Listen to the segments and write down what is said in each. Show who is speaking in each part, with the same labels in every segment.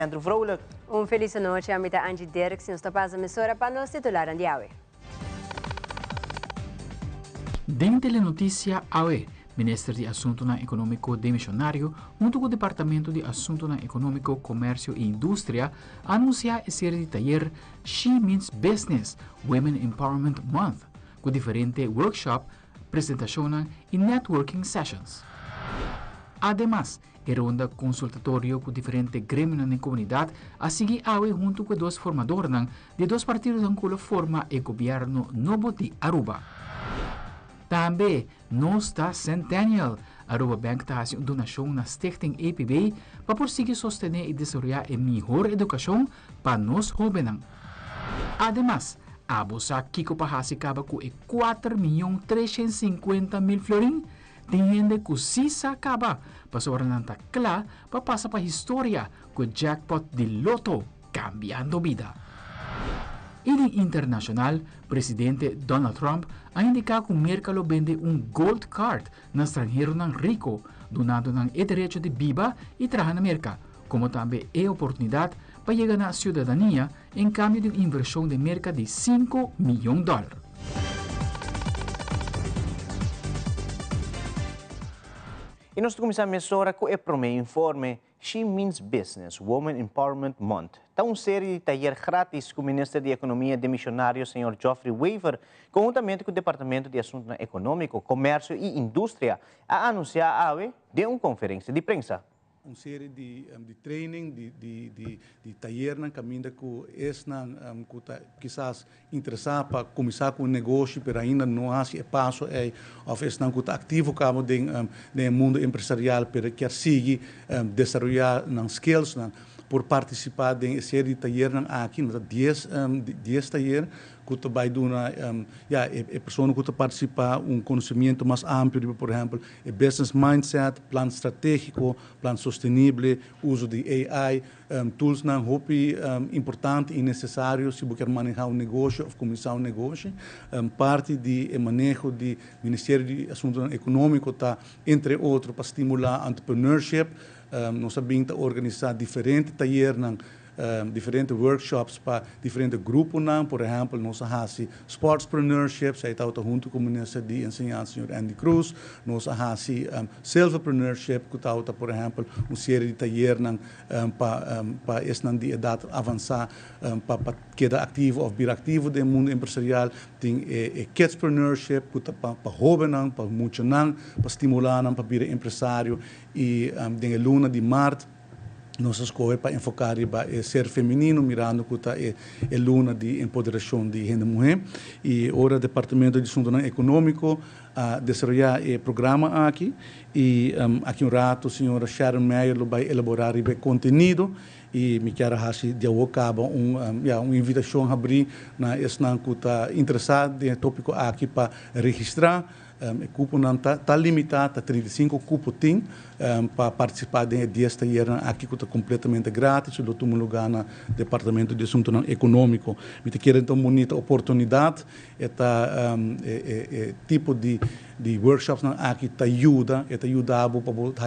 Speaker 1: Andrew Vrolijk.
Speaker 2: Feliz noite, amita Angie Derek, nos tapas a emissora para nos titular de AWE.
Speaker 3: Dentro da notícia AWE, Ministro de Assunto Econômico Demissionário, junto com o Departamento de Assunto Econômico, Comércio e Indústria, anuncia a série de taller She Means Business Women Empowerment Month, com diferentes workshops, apresentações e networking sessions. Además, era um consultório com diferentes grêmios na comunidade, a seguir AWE junto com dois formadores de dois partidos que forma o governo novo de Aruba. Também, está Centennial. Aruba Bank está fazendo donação na Stichting APB para prosseguir sostener e desenvolver a melhor educação para nós jovens. Además, a bolsa Kiko Pahasi acaba com 4.350.000 florin, dinheiro que se acaba para sobrenar claro para passar para a história com o jackpot de loto cambiando vida. E internacional, presidente Donald Trump ha indicado que o mercado vende gold card no estrangeiro rico, donando o direito de viver e trabalhar na América, como também é oportunidade para chegar à cidadania em cambio de uma inversão de mercado de $5 milhões.
Speaker 1: E nós começamos agora com o primeiro informe She Means Business Women Empowerment Month. Está uma série de talleres grátis com o Ministro de Economia demissionário, Sr. Geoffrey Weaver, conjuntamente com o Departamento de Assunto Econômico, Comércio e Indústria, a anunciar a AWE de uma conferência de imprensa.
Speaker 4: Uma série de training, de taller na caminho que quizás interessar para começar com o negócio, mas ainda não há esse passo, ou não está ativo cabo do mundo empresarial, para quer seguir desenvolver skills, por participar de uma série de taller aqui, 10 taller que vai dar a pessoa que participa conhecimento mais amplo, por exemplo, business mindset, plano estratégico, plano sustentável, uso de AI, tools importante e necessário se você quer manejar negócio ou começar negócio. Parte do manejo do Ministério de Assuntos Econômicos está, entre outros, para estimular entrepreneurship. Nós sabemos organizar diferentes talleres, diferentes workshops para diferentes grupos. Por exemplo, nós temos sportspreneurship, que está junto com o Ministro de Ensinança, Sr. Andy Cruz. Nós temos self-preneurship, que está, por exemplo, uma série de talleres para essa idade avançar, para quedar ativo ou vir ativo no mundo empresarial. Tem kidspreneurship, que está para jovens, para muitos, para estimular, para vir empresário. E tem a luna de março, nossa escola para enfocar em ser feminino, mirando que está a luna de empoderação de gente mulher. E agora o Departamento de Assunto Econômico desenvolver o programa aqui. E aqui um rato a senhora Sharon Meyer vai elaborar o conteúdo. E me quero de acaba uma invitação a abrir na esse que está interessado em tópico aqui para registrar. O cupo não está limitado a 35 cupos para participar de 10 talleres aqui que está completamente grátis, do tomo lugar no Departamento de Assunto Econômico. Me quero então bonita oportunidade, tipo de workshops aqui te ajuda para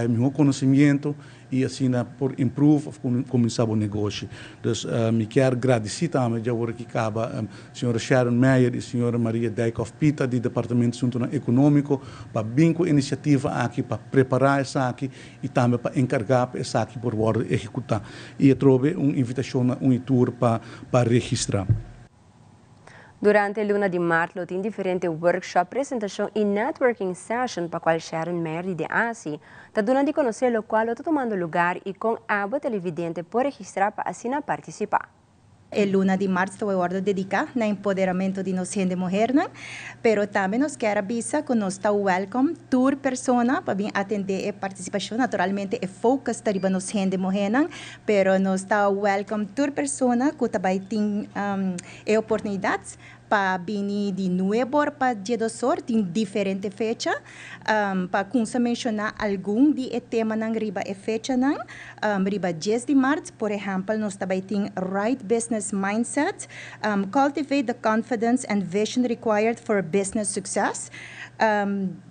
Speaker 4: ter melhor conhecimento e assim por improve começar o negócio. Então, me quero agradecer também já agora que acaba a senhora Sharon Meyer e a senhora Maria Dijkhoff Pita do Departamento de Assunto Econômico para vir com a iniciativa aqui para preparar essa aqui e também para encarregar essa aqui por hora executar. E eu trouxe uma invitação, um tour para registrar.
Speaker 2: Durante a luna de março, tem diferentes workshops, apresentação e networking session para qual Sharon Mary de ASI está dando a conhecer o qual está tomando lugar e com a televidente por registrar para assim participar.
Speaker 5: A luna de março é hora dedicada no empoderamento de nós gente mulher, pero também nos quer avisar que nós está welcome tour persona para vir atender a participação. Naturalmente, é focus para nós gente mulher, pero nós está welcome tour persona que também tem oportunidades para vir de novo para dia do sol, tem diferente fecha, para mencionar algum de tema na riba é fecha riba 10 de março, por exemplo, nós também tem right business mindset, cultivate the confidence and vision required for business success.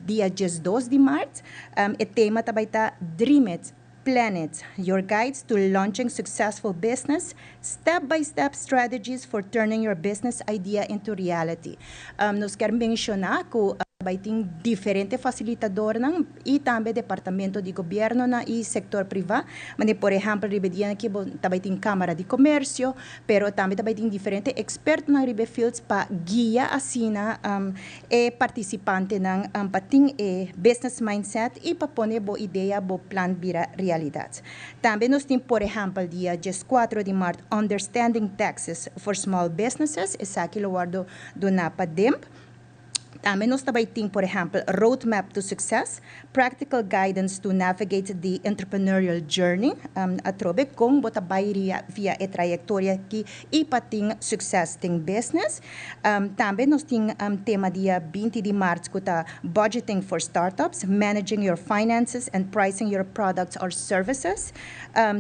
Speaker 5: Dia 12 de março, o tema também está Dream It. Planet, your guides to launching successful business, step-by-step strategies for turning your business idea into reality. Nós queremos mencionar que vai ter diferentes facilitadores e também departamento de governo e setor privado. Mas, por exemplo, aqui também tem Câmara de Comércio, pero também tem diferentes expertos na fields para guiar assim e participante para ter business mindset e para pôr boa ideia, bom plano vira realidade. Também nós temos, por exemplo, dia 4 de março, Understanding Taxes for Small Businesses, esse aqui lo guardo do NAPA DEMP. Também nós também temos, por exemplo, Roadmap to Success, Practical Guidance to Navigate the Entrepreneurial Journey, atrobe com bota bairia via a trajetória que e para ter sucesso em business. Também nós temos tema dia 20 de março que está Budgeting for Startups, Managing Your Finances and Pricing Your Products or Services.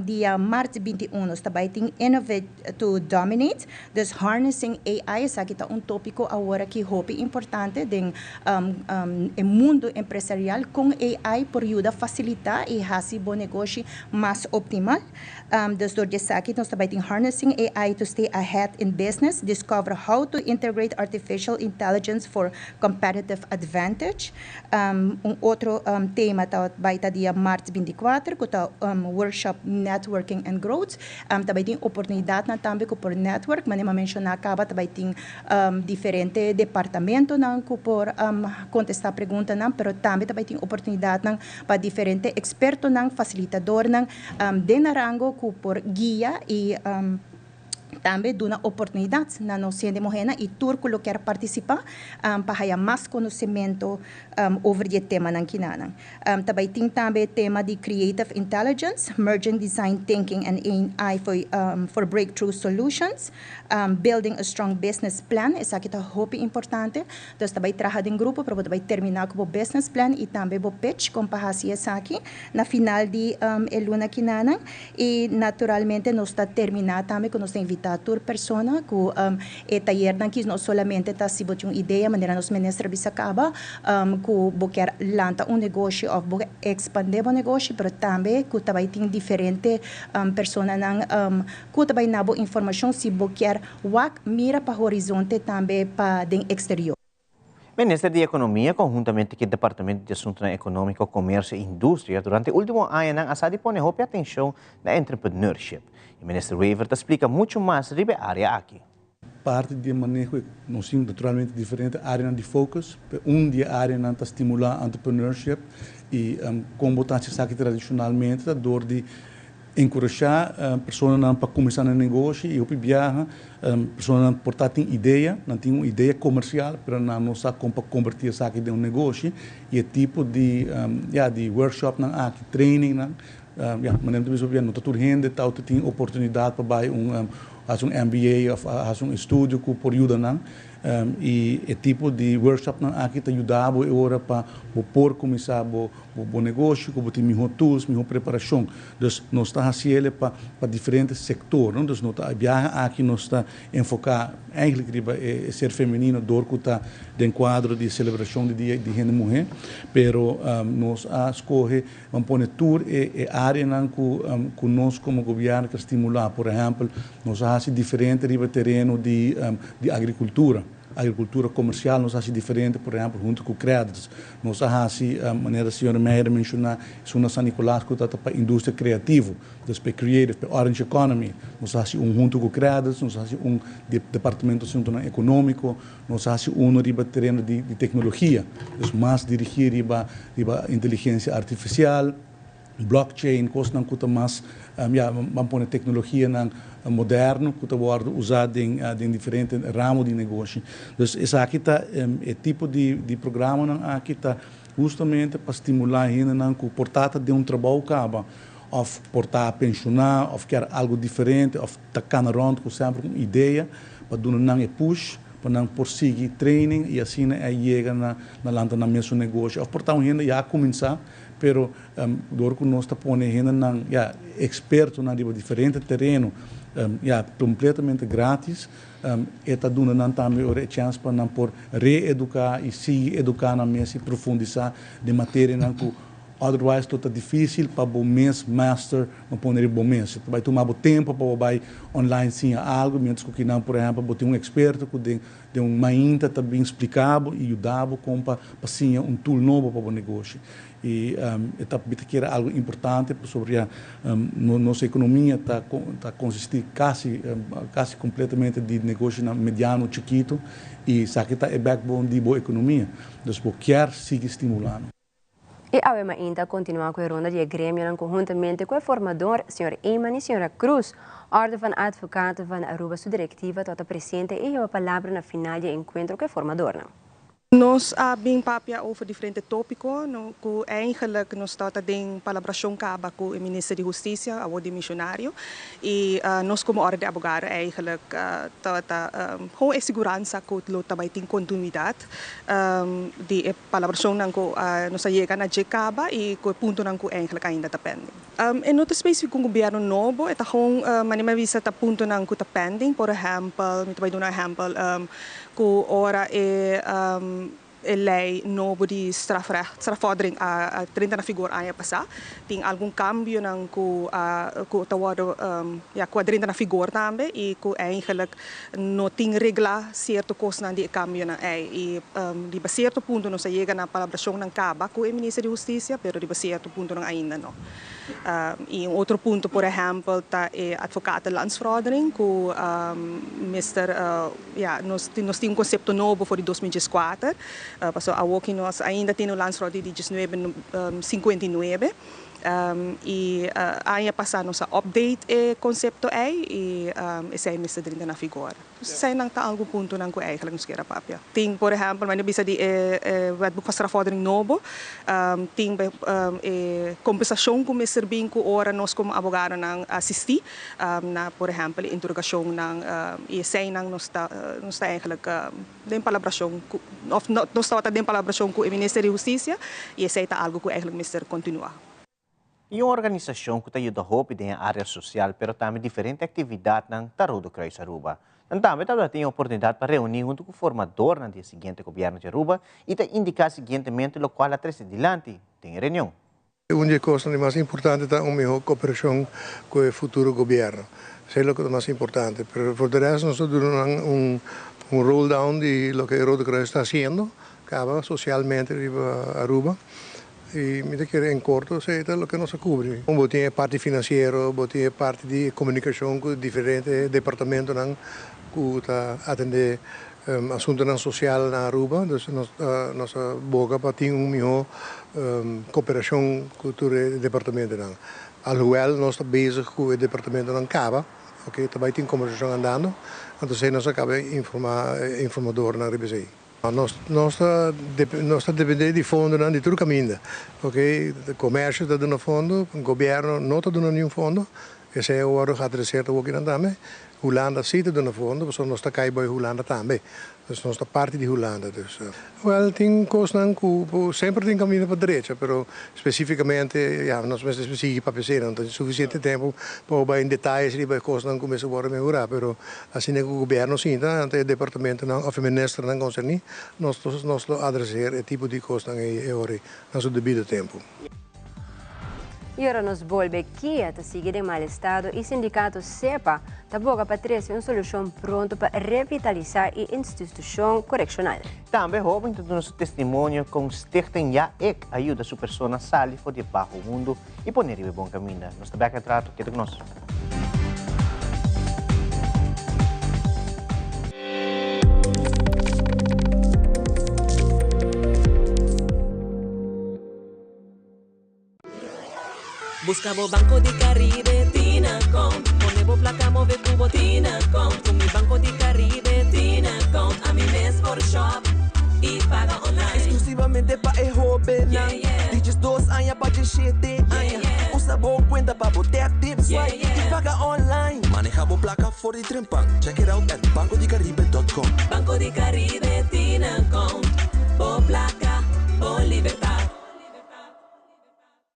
Speaker 5: Dia março 21 nós também temos Innovate to Dominate, dus Harnessing AI, essa aqui está tópico agora que é importante em mundo empresarial com AI por ajuda a facilitar e fazer bom negócio mais optimal. Desde aqui nós também temos Harnessing AI to Stay Ahead in Business, Discover how to integrate artificial intelligence for competitive advantage. Outro tema vai estar dia março 24, que está Workshop Networking and Growth. Também tem oportunidade também por network, mas nem mencionar acaba também tem diferentes departamentos por contestar perguntas, mas também tem oportunidade para diferentes expertos, facilitadores, de narango por guia e também dá oportunidades na nossa mulher e tudo que quer participar para ter mais conhecimento sobre o tema também tem também tema de Creative Intelligence, Merging Design Thinking and AI for Breakthrough Solutions, Building a Strong Business Plan, essa aqui está muito importante. Então, também trabalhar em grupo para também terminar com o business plan e também o pitch, como para fazer essa aqui na final de luna quinana e naturalmente nós está terminar também com nós invitar a persona que taller que não somente está se botar uma ideia maneira nos ministra bisacaba que quer lançar negócio ou expandir o negócio, mas também que também tem diferentes pessoas que também na boa informação se quer mira para o horizonte também para o exterior.
Speaker 1: Ministério da Economia, conjuntamente com o Departamento de Assuntos Econômicos, Comércio e Indústria, durante o último ano, asadi pone atenção na entrepreneurship. O Ministro Wever explica muito mais sobre a área aqui.
Speaker 4: Parte de manejo, nós temos naturalmente diferentes áreas de foco. De área para estimular entrepreneurship e como está aqui tradicionalmente, a dor de encorajar pessoas para começar um negócio e viajar, pessoas portar ideia, não tem uma ideia comercial, mas não sabe como convertir isso aqui em um negócio e é tipo de workshop, aqui training, mas não está tudo rende, tem oportunidade para fazer um MBA, fazer um estudo que por ajuda e é tipo de workshop aqui te ajudava agora para por começar o negócio, como tem melhor tools, melhor preparação. Então, nós está fazendo para diferentes setores, então nós está viajar aqui nós está enfocar eigenlijk ser feminino dor que está dentro quadro de celebração de dia de gente mulher, pero nós escolhe vamos pôr tour e área que nós como governo quer estimular, por exemplo, nós fazemos diferente riba terreno de agricultura. A agricultura comercial nós fazemos diferente, por exemplo, junto com créditos. Nós fazemos, a maneira que a senhora Meyer mencionou, São São Nicolás, que está para a indústria criativa, para creative, para Orange Economy. Nós fazemos junto com créditos, nós fazemos departamento de assunto econômico, nós fazemos riba terreno de tecnologia, mais dirigido riba inteligência artificial, blockchain, coisas que estão mais, vamos pôr tecnologia moderno, que está usado em diferentes ramos de negócio. Então, esse aqui está, é tipo de programa aqui está justamente para estimular ainda que o portata de trabalho acaba, ou portar a pensionar, ou quer algo diferente, ou tacar around com sempre uma ideia, para dar um push, para não prosseguir training e assim chega na mesmo negócio. Ou portar ainda já começar, pero dor que nós está pondo ainda experto na diferente terreno, completamente grátis, está dando também a chance para não por reeducar e seguir educar na mesa e profundizar de matéria que otherwise está difícil para o mês master não poner bom mês. Vai tomar o tempo para vai online sim algo, menos que não, por exemplo, botar um experto que de uma inta também explicava e ajudava com para sim tool novo para o negócio. E que era algo importante sobre a nossa economia está consistir quase completamente de negócio mediano, chiquito, e isso aqui é backbone de boa economia. Então, quer seguir estimulando.
Speaker 2: E a UEMA ainda continua com a ronda de grêmio conjuntamente com o formador, Sr. Eyman e Sra. Cruz, Ordem van Advocaten van Aruba, sua diretiva, toda presente e a palavra na final de encontro com o formador.
Speaker 6: Nós bem papia over diferentes tópicos, que eigenlijk nós está em palabração caba com o Ministro de Justiça, o demissionário, e nós como ordem de advogado eigenlijk com a segurança que o também tem continuidade de palabração que nós chega na caba e que o ponto que eigenlijk ainda está pending. Em outro específico com o governo novo, é com manima visa está ponto que está pending, por exemplo, me vai dar um exemplo, que ora é lei novo de strafvordering a 30 na figura ano passado tem algum cambio nang ku tawado a 30 na figura também e que eigenlijk não tem regla certo coisa de cambio na e de certo ponto não se chega na palabração nang caba com o Ministro de Justiça, pero de certo ponto não ainda não. E outro ponto, por exemplo, tá advogado landsvordering que nós temos conceito novo para 2024. Passou a que nós ainda temos o landsvordering de 1959. E ano passado nós update o conceito e esse é Mr. Drinta na figura. Sei não tá algum ponto não que eigenlijk nos queira papia. Tem, por exemplo, mas não bisa de wetboek van strafvordering novo. Tem compensação que me servim que ora nós como advogado não assistir na, por exemplo, interrogação não e sei não nós tá eigenlijk den palabração of nós tá den palabração com o Ministério de Justiça e sei tá algo que eigenlijk Mr. continuar.
Speaker 1: E uma organização que ajuda a roupa na área social, mas também diferente atividade na Tarudo Cruz Aruba. Também tem a oportunidade para reunir junto com o formador no dia seguinte do governo de Aruba e indicar seguintemente o qual atrás adiante tem reunião.
Speaker 7: Uma das coisas mais importantes é uma melhor cooperação com o futuro governo. Isso é o que é mais importante. Mas, por resto, nós temos roll down de lo que o Tarudo Cruz está fazendo, socialmente em Aruba. E me quero em corto sei o que nos cobre. Tem parte financeira, tem parte de comunicação com diferentes departamentos que está atender assunto social na Aruba. Então nossa boca para ter melhor cooperação com o departamento. Alhoewel nós estamos bezig com o departamento de Caba, okay, também tem comunicação andando, então nós acaba informador na RBC. Nós estamos dependendo de fundo de todo caminho, ok? O comércio está dando fundo, o governo não está dando nenhum fundo, esse é o ano que está certo o que não também. Holanda sim está dando fundo, mas nós estamos caindo em Holanda também. Então nós estamos parte de Holanda. Tem coisas que sempre tem caminho para a direita, mas especificamente, nós temos que para pensar, não tem suficiente tempo para em detalhes de coisas que começam a melhorar, mas assim o governo sim, o departamento ou o ministro não consegue, nós adressar esse tipo de coisas no seu devido tempo.
Speaker 2: E agora nos volve aqui a seguir de mal estado e o sindicato SEPA taboga para trazer uma solução pronta para revitalizar a instituição correccional.
Speaker 1: Também roubo então nosso testemunho com Stichting Ja Ik ajuda a pessoa a sair de baixo mundo e poner em bom caminho. Nós também aqui trato que conosco.
Speaker 8: Buscamos Banco de Caribe, Tinacom. Ponemos placa, move cubo, Tinacom. Con mi Banco de Caribe, Tinacom. A mi mes por shop y paga online.
Speaker 9: Exclusivamente para el joven. Dices 2 años para el 7 años. Usa boa cuenta para botar tips y paga online.
Speaker 10: Manejamos placa for the trempan. Check it out at bancodecaribe.com.
Speaker 8: Banco de Caribe, Tinacom. Por placa, por libertad.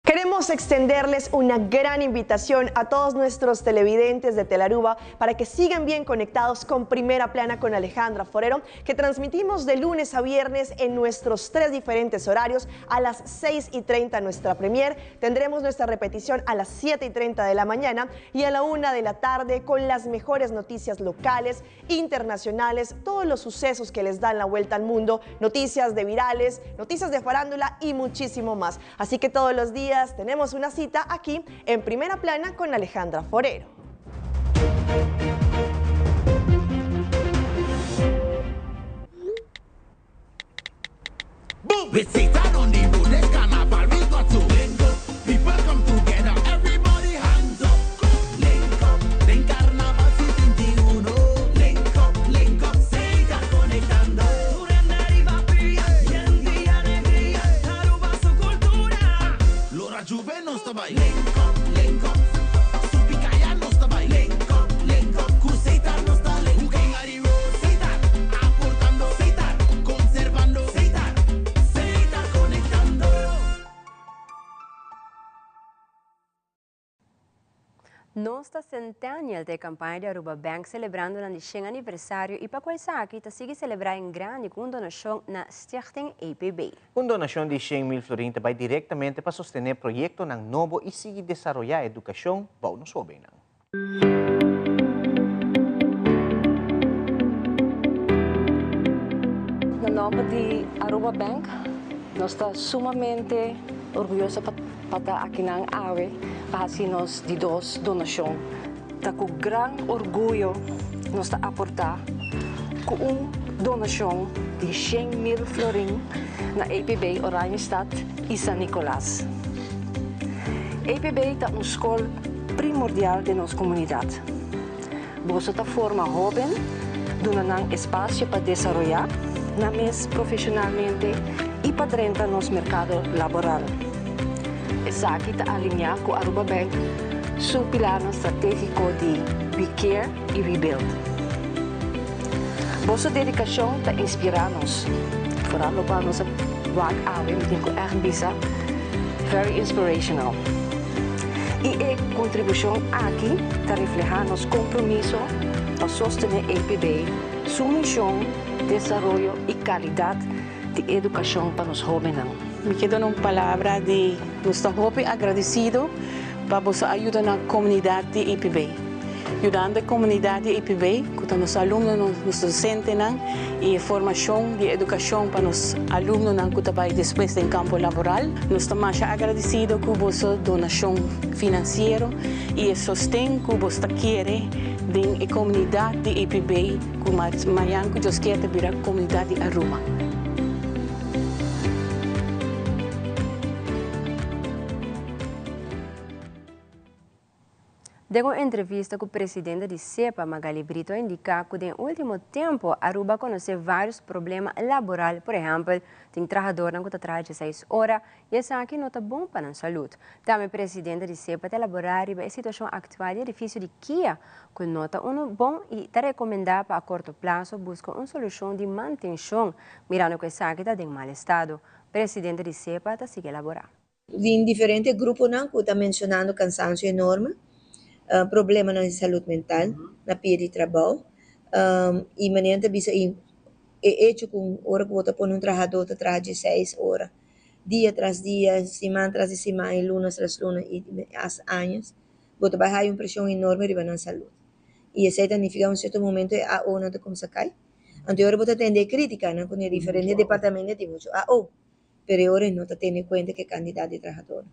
Speaker 11: Queremos queremos extenderles una gran invitación a todos nuestros televidentes de Telaruba para que sigan bien conectados con Primera Plana con Alejandra Forero, que transmitimos de lunes a viernes en nuestros 3 diferentes horarios. A las 6:30 nuestra premier, tendremos nuestra repetición a las 7:30 de la mañana y a la 1 de la tarde con las mejores noticias locales, internacionales, todos los sucesos que les dan la vuelta al mundo, noticias de virales, noticias de farándula y muchísimo más. Así que todos los días tenemos una cita aquí en Primera Plana con Alejandra Forero.
Speaker 2: Nosta centennial de campanha de Aruba Bank celebrando o 10º aniversário e para qual saque está sigue celebrar em grande com donação na Stichting APB.
Speaker 1: Com donação de 100,000 florinta vai diretamente para sostener projeto ng novo e seguir desenvolver educação para os jovens.
Speaker 12: No nome de Aruba Bank, nós estamos sumamente orgulhosos para aqui na AWE para de dos donação. Tá com grande orgulho nós está aportar com donação de 100,000 florin na APB Oranjestad e San Nicolás. APB é uma escola primordial de nossa comunidade. Você está forma jovem, dando espaço para desenvolver na mes profissionalmente e para entrar no mercado laboral. Essa aqui está alinhada com a Aruba Bank, seu pilar estratégico de We Care e Rebuild. Vossa dedicação está inspirando-nos. Vooral para nossa work AWE, met echt bisa, very inspirational. E a contribuição aqui está reflejando nosso compromisso para sostener a APB, sua missão, desenvolvimento e qualidade de educação para os jovens.
Speaker 13: Me quedo numa palavra de estou muito agradecido para a ajuda na comunidade de IPB. Ajudando a comunidade de IPB, com os alunos, os docentes e a formação de educação para os alunos que trabalham depois do campo laboral. Nós estamos agradecidos com a vossa donação financeira e o sustento que você quer da comunidade de IPB, como amanhã que Deus quer virar a comunidade de Aruba.
Speaker 2: De uma entrevista com o presidente de CEPA, Magali Brito, indica que no último tempo, Aruba conheceu vários problemas laborais. Por exemplo, tem trabalhador que trabalha 16 horas e essa aqui não está bom para a saúde. Também o presidente de CEPA está elaborando a situação atual do edifício de Kia, que nota bom e está recomendado para a curto prazo buscar uma solução de manutenção, mirando que essa aqui está em mau estado. O presidente de CEPA está seguindo elaborando.
Speaker 14: Em diferentes grupos, que está mencionando cansaço enorme. Problema na saúde mental, na pia de trabalho, e maneira bisa hecho com hora que você põe trabalhador que trabalha 16 horas, dia tras dia, semana tras semana, lunes tras lunes, e há anos, você vai ter uma pressão enorme na saúde. E isso significa certo momento a ONU de como se cai. Então, agora você tem crítica, com diferentes departamentos de mucho pero agora não está tendo em conta que candidato de trabalhador.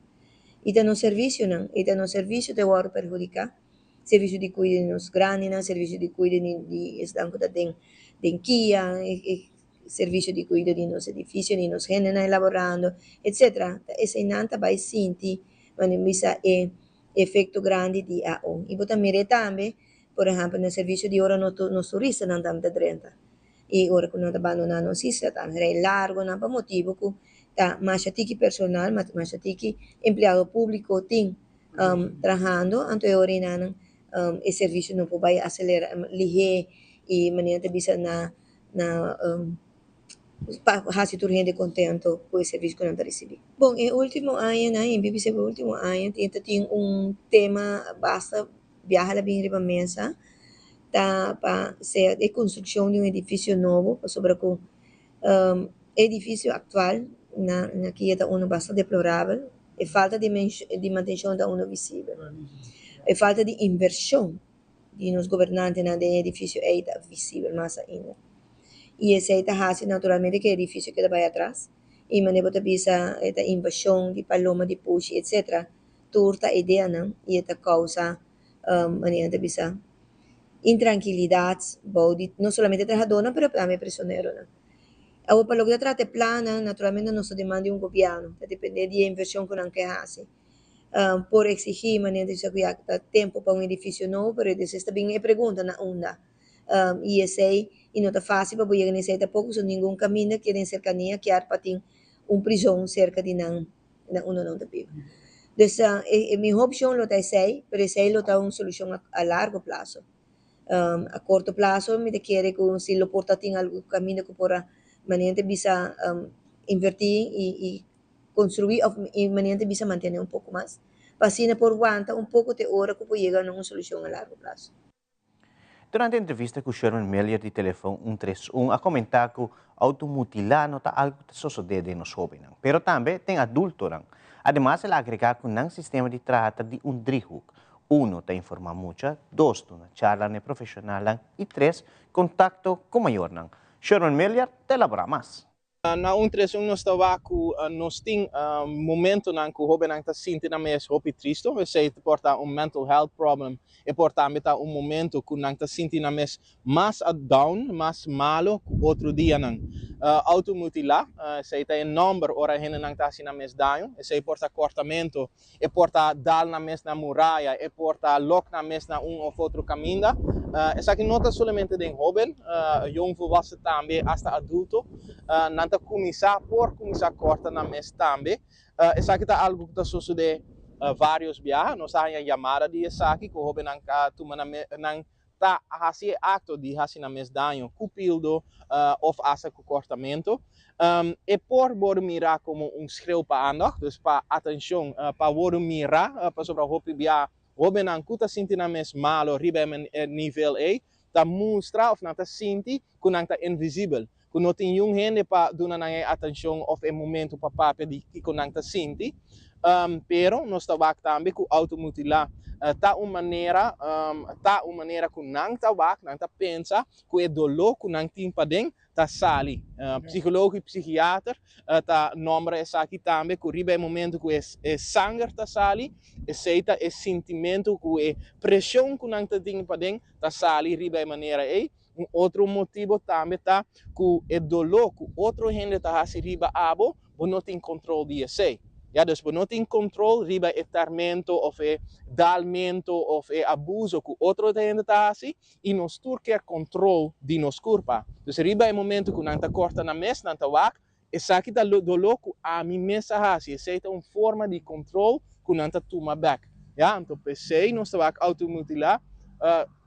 Speaker 14: E está no serviço, não? E está no serviço de agora perjudicar. Serviço de cuidado nos grandes, serviço de cuidado de estanco da den Kia, serviço de cuidado de nos edifícios, de nos gêneros elaborando, etc. Esse nanta vai sentir, mas bisa efeito grande de AO. E você mira também, por exemplo, no serviço de hora nos turistas não estão de e agora que não está abandonando os islas, está largo, não para motivo que tá machatiki personal, machatiki empregado público tem trabalhando, então agora o serviço não pode acelerar, ligeiro e maneira bisa na hasi tur gente contento com o serviço que nós recebemos. Bom, em último ano, em BBC o último ano, tem tema basta viajar bem riba mesa, tá para ser a construção de edifício novo, sobre o edifício atual na que é bastante deplorável, e falta de manutenção da visível, e falta de inversão de nos governantes na de edifício é visível mais ainda. E esse aí naturalmente que o edifício queda para atrás, e maneira de bisa esta invasão de paloma de push etc. Turta ideia não, e esta causa maneira de bisa intranquilidades, não somente trabalhadora, mas também prisioneiro. Agora, para o que trata de plano, naturalmente não se demanda governo, depende da inversão que não quer fazer. Por exigir, maneira de saber tempo para edifício novo, mas isso está bem pergunta na onda. E esse aí, e não está fácil para chegar nesse aí, pouco, são nenhum caminho que tem cercania, que há para ter prisão cerca de não está vivo. Então, a minha opção é essa, mas essa aí é uma solução a largo prazo. A curto prazo, me quer que se lo porta em algum caminho que por maneira de bisa invertir e construir, e maneira de bisa manter pouco mais. Para por aguanta pouco de hora que pode chegar a uma solução a largo prazo.
Speaker 1: Durante a entrevista com Sherman Melier de Telefone 131, a comentar que automutilar não está algo que sucede nos jovens, pero também tem adultos. Además, ela agrega que não sistema de trata de driehoek. 1, te informa mucho. 2, una charla profesional. Y 3, contacto con mayor. Sherman Melier te elabora más.
Speaker 15: Na untersung nos tabaco nos ting momento nan ku hoben ang ta sinti na mes hopi tristo we sei porta mental health problem e porta meta momento ku nang ta sinti na mes mas down mas malo ku outro dia nan automutila sei ta number ora hen nang ta sina mes daio e sei porta cortamento e porta dal na mes na muralla e porta lock na mes na of outro caminda essa que nota somente den hoben jong volwassen também hasta adulto nanta começar corta na mes também essa que tá algo que tá sucede vários biar nós tá em chamada de essa que hoben nang tuma nang tá hasi acto de hasi na mes daño cupildo of asa com cortamento e por bor mirar como schreeuw para aandacht dus para atenção para bor mirar para sobre hopi biar hoben nang kuta sinti na mes malo riba nível A tá mostra of nang tá sinti ku nang tá invisível ku não tem gente para dar atenção of momento para papel de que nang tá sinti pero nós tabak também com automutilar tá uma maneira que nang tabak nang tá pensa que é dolor que nang timpa den tá sali psicólogo e psiquiatra tá nombre essa aqui também que riba momento que é sangue tá sali e seita é sentimento que é pressão que nang tá timpa den tá sali riba maneira aí outro motivo também tá que é dolor que outro gente tá hasi riba abo não tem controle de sei. Ja, dus we não tem controle riba e tormento of e dalmento of e abuso que outro gente tá assim e nós quer controle de nos corpo. Dus riba é momento que não tá corta na mes, não tá wak, e sabe tá dolor que a mim mesa assim, essa é uma forma de controle que não tá toma back. Ja, então pensei nós tá wak automutilar,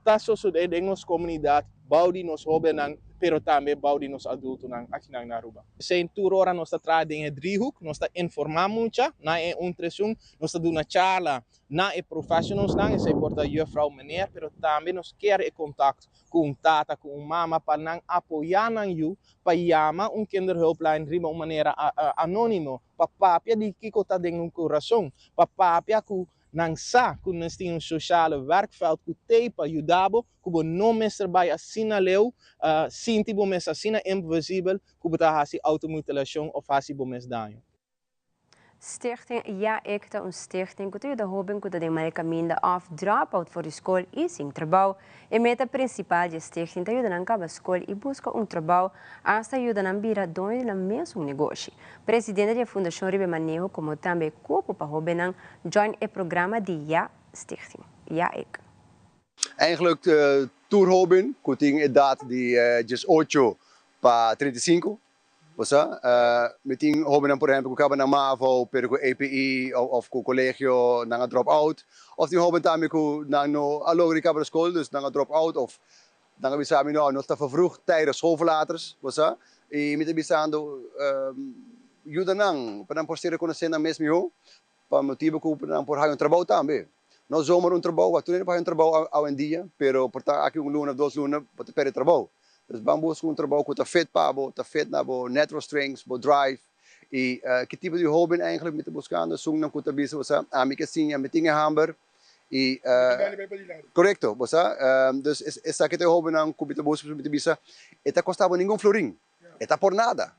Speaker 15: tá sucedendo em nossa comunidade, baudi nos hobenang pero também baudi nos adultos aqui na Aruba. Sem turora nós está trazendo em driehoek, nós está informando muito, na é untersung, nós está dando charla, na é profissionals na, e se porta juffrouw meneer, pero também nós quer contato com tata, com mama para não apoiar you, para chamar kinderhulpline riba maneira anônimo, para papia de que está dentro do coração, para papia que nang sa kung nós temos social werkveld que tem para ajudar que não mestre vai assina leu sinti bom mes assina invisível que bota hasi automutilação of hasi bom mes daño.
Speaker 2: Stichting Ja Ik ta stichting que de hobben que de mal caminho of dropout voor de school e sem trabalho e meta principal de stichting te ajuda a escola e busca trabalho hasta ajuda a vira dono de mesmo negócio. Presidente da Fundação Ribe Manejo como também corpo para hobben join o programa de Ja Stichting. Ja Ik.
Speaker 16: Eigenlijk tourhobben, que tem idade de 18 para 35. Meting hobben por exemplo que na MAVO, pero com API of com colégio na drop-out, of die hobben também com na no alogri cabra school, dus na drop-out of na bisa no está vervroegd tijdens schoolverlaters, e me bisando ajuda não para por ser reconhecer na mesmo para motivo que para por haver trabalho também. Nós somos trabalho, a tudo para trabalho ao em dia, pero por estar aqui luna, 2 lunas, para ter trabalho. Dus bamboos com trabalho que está feito para está feito na bo natural strings, bo drive e que tipo de hobby eigenlijk me buscando, sung não cuta bisa, você a mim que sim, a mim tinha hamburger e correto, você dus essa que tem hobby não cubita busca bisa, eta costava nenhum florim, eta por nada.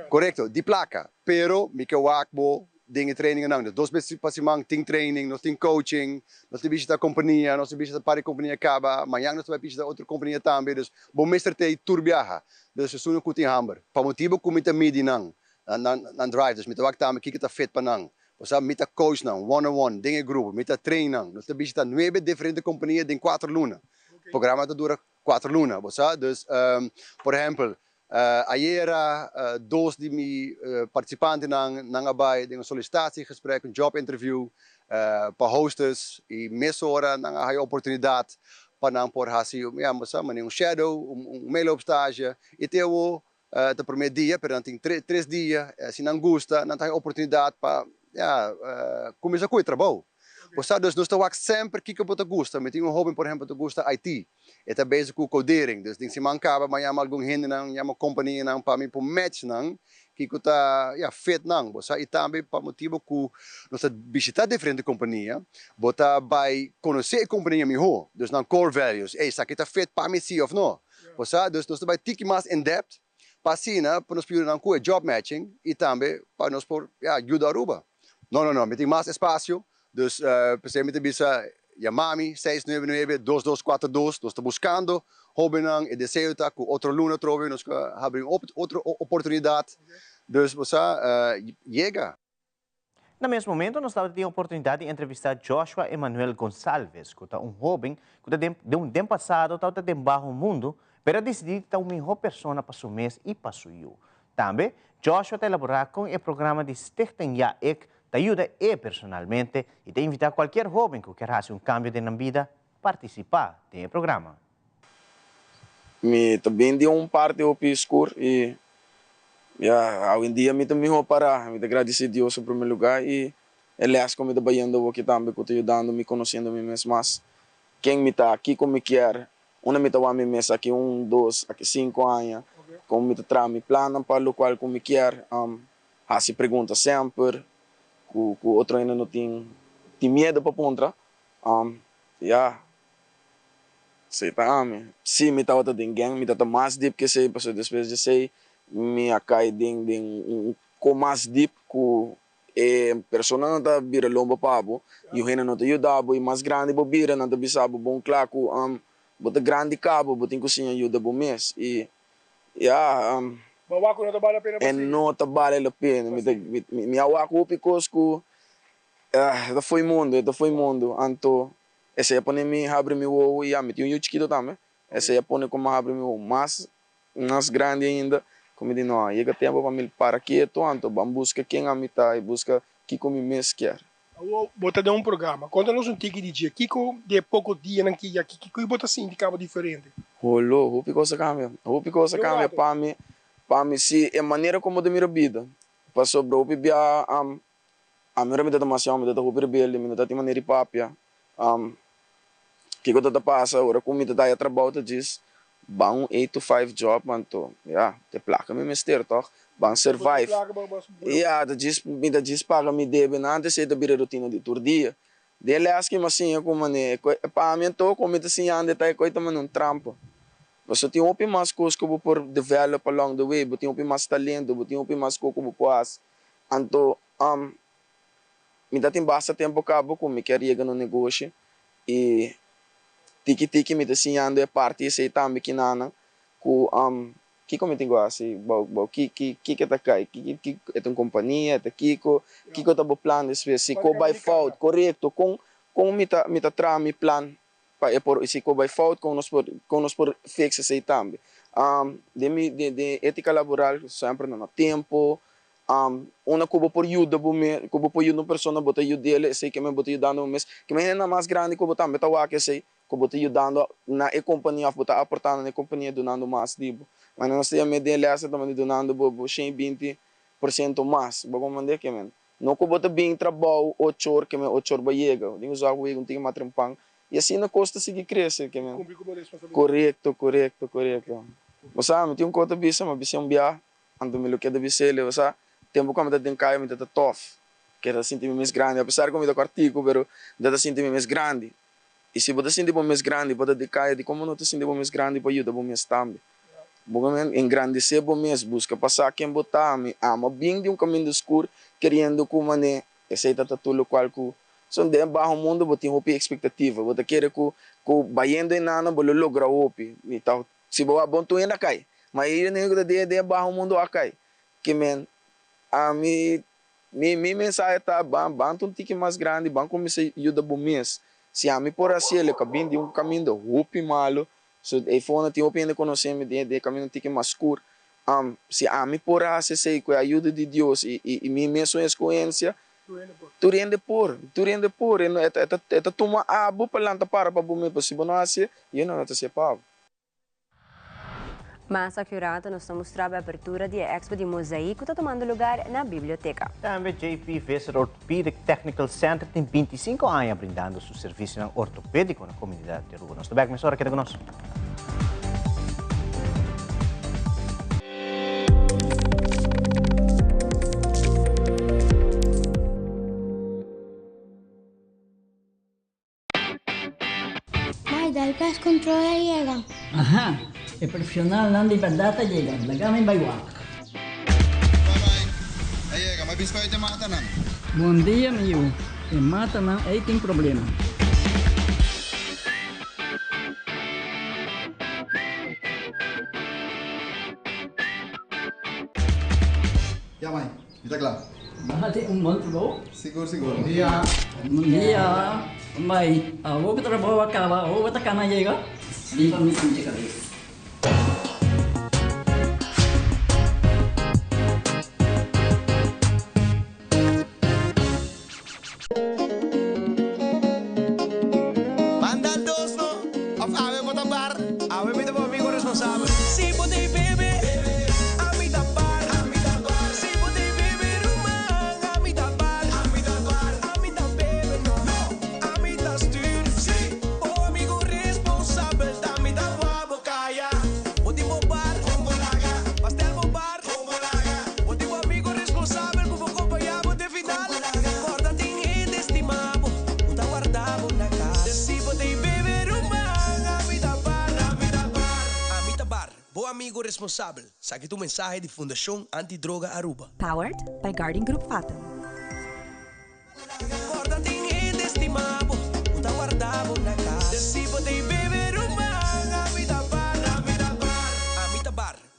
Speaker 16: Correto, de placa, pero me que wakbo dingen trainingen não, dus best passimang ting training, nós ting coaching, nós temos da companhia, nós temos da para companhia acaba, amanhã nós temos da outra companhia também, dus bom mestre te turbiaha, dus isso não cuti hamber, para motivo como mita midi não, nan drive, dus mita wakta me kika fit pa não, você mita coach não, one on one, dingen grupo, mita train não, nós temos da 9 diferentes companhias em 4 lunas, programa dura 4 lunas, você, dus por exemplo ayer dois de mi participantes nang abay de solicitantiegesprek, een job interview para hostess e meia hora nang hay oportunidade para nang por hasi um shadow, mail stage e teu te primeiro dia, pero tem 3 dias, se não gosta, não tem oportunidade para começar com o trabalho. Você dus nós estamos sempre que você gosta, mas tem hobby, por exemplo, que gosta IT, é bezig com codering, dus tem se mancava, mas há algum gente não, há uma companhia não para mim para match não, que está fit não, você e também para motivo que nós visitar diferentes companhias, você vai conhecer a companhia melhor, dus não core values, isso aqui está fit para mim sim ou não, você dus nós vai ter que mais in depth, para assim, para nós pedir não com job matching e também para nós por ajudar a Aruba. Não, mas tem mais espaço. Dus precisamente bisa Yamami 699-2242, nós estamos buscando hobby nang e desejo tá com outro luna trove, nós abrir outra oportunidade. Dus você chega.
Speaker 1: No mesmo momento, nós temos a oportunidade de entrevistar Joshua Emanuel Gonçalves, que é jovem que de um tempo passado está de baixo mundo, mas decidiu estar uma melhor pessoa para seu mês e para seu eu. Também, Joshua está elaborando com o programa de Stichting Yaek, te ajuda personalmente e te invita a qualquer jovem que quer fazer cambio de vida a participar do programa.
Speaker 17: Me também de parte do escuro e hoje em dia me também vou parar, me agradecer a Deus em primeiro lugar e aliás como me trabalhando aqui também que estou ajudando me conhecendo me mesmo mais quem me está aqui como me quer uma me está a mim mesmo aqui 1, 2, aqui 5 anos como me está me plano para o qual como me quer se pergunta sempre o outro ainda não tem medo para contra sei tá se me tá outra gang me tá mais deep que sei porque depois de sei me acai com mais deep com persona não tá vira lomba pabo e o reino não tá ajudava e mais grande bo vira não tá bisabo bom claro bota grande cabo bota em cozinha ajuda bom mês e
Speaker 18: Bawaku não trabalha a pena para
Speaker 17: não trabalha a pena. Me awaku picosco. Ito foi mundo. Anto, esse é para mim abre meu ovo e me tinha chiquito também. Esse é para como abre meu ovo, mas mais grande ainda. Como diz não, chega tempo para me para quieto, anto, vamos buscar quem a mim e busca que como me quer.
Speaker 18: Bota de programa. Conta-nos tique de dia. Kiko de pouco dia não que Kiko bota assim indicava diferente.
Speaker 17: Rolou, o picosa cambia para mim. Para mim, se é a maneira como eu me vida, para sobre o bebê a minha vida mais chama, eu estou rebelde, eu estou de maneira papia, que eu estou passa, agora como eu estou trabalhando, diz, bom 8 to 5 job, manto, te placa me mister, toch, bom survive, me diz paga me deve, antes eu estou rotina de todo dia, dele acho que assim, como né, para mim tô como assim ande tá coisa mas trampo. Você tem mais coisas que você pode develop along the way, você tem mais talento, você tem mais coisas que você pode. Então, me dá bastante tempo cabo como me quer chegar no negócio e tiki me ensinando a parte esse também que nana, que como tenho assim, que tá cai, que é uma companhia, tá que tá bom plano se co by fault, correto, com me tá trame plan por se co by fault com nós por fixa sei também. De ética laboral sempre no tempo. Una cubo por ajuda cubo por ajuda uma pessoa bota ajuda dele sei que me bota ajudando mas que me é mais grande cubo também tá que sei que bota ajudando na companhia, bota aportando na companhia, donando mais tipo. Mas nós temos a medalha também donando 20% mais. Vamos mandar que men. Não que bota bem trabalho 8 horas que men 8 horas vai chegar. Digo já o ego tem mais trampang. E assim na costa seguir crescer que men. Correto. Você sabe, tem coisa bisa, mas bisa biar, ando me lo que deve ser, você sabe. Tempo como tem caia, me tá tough. Que era sentir mais grande, apesar que me dá artigo, pero dá sentir mais grande. E se você sentir mais grande, pode de caia, de como não te sentir mais grande, para ajudar mais também. Bom, engrandecer bom mesmo, busca passar quem botar, ama bem de caminho escuro, querendo que mané, esse tá tudo qual que são de baixo mundo, você tem uma expectativa, você quer que baiendo em nada, você logra hopi. Então, se você bom tu ainda cai, mas ele nem de baixo mundo a cai. Que men, a minha mensagem tá bom, tu tique mais grande, bom começar a ajudar bom mês. Se a mim por assim, ele cabin de caminho de hopi malo. So, e fona tem opinião conhecimento de caminho tique mais escuro. Se a mim por assim sei com a ajuda de Deus e minha sua experiência, tu rende por, é toma a boa planta para bom possível não assim, eu não te separo.
Speaker 2: Mas a curata nos mostrava a abertura de expo de mosaico que está tomando lugar na biblioteca.
Speaker 1: Também JP Visser Orthopedic Technical Center tem 25 anos brindando seu serviço ortopédico na comunidade de Aruba. Nós estamos aqui, hora que conosco.
Speaker 19: Mai, dal pes controla llega.
Speaker 20: Ajá. El profesional não de verdade llega, lagame baiwa.
Speaker 21: Aí, mas biscoito mata não.
Speaker 20: Bom dia, meu. E mata não, aí tem problema.
Speaker 21: Ya, mãe, está claro.
Speaker 20: Bahati bom trabalho?
Speaker 21: Seguro.
Speaker 20: Bom dia. Bom dia. Mãe, vou que trabalho acaba, vou que tá chega. Limpa minha cabeça.
Speaker 22: Responsável. Saque tu mensagem de Fundação Antidroga Aruba.
Speaker 23: Powered by Garden Group Fathom.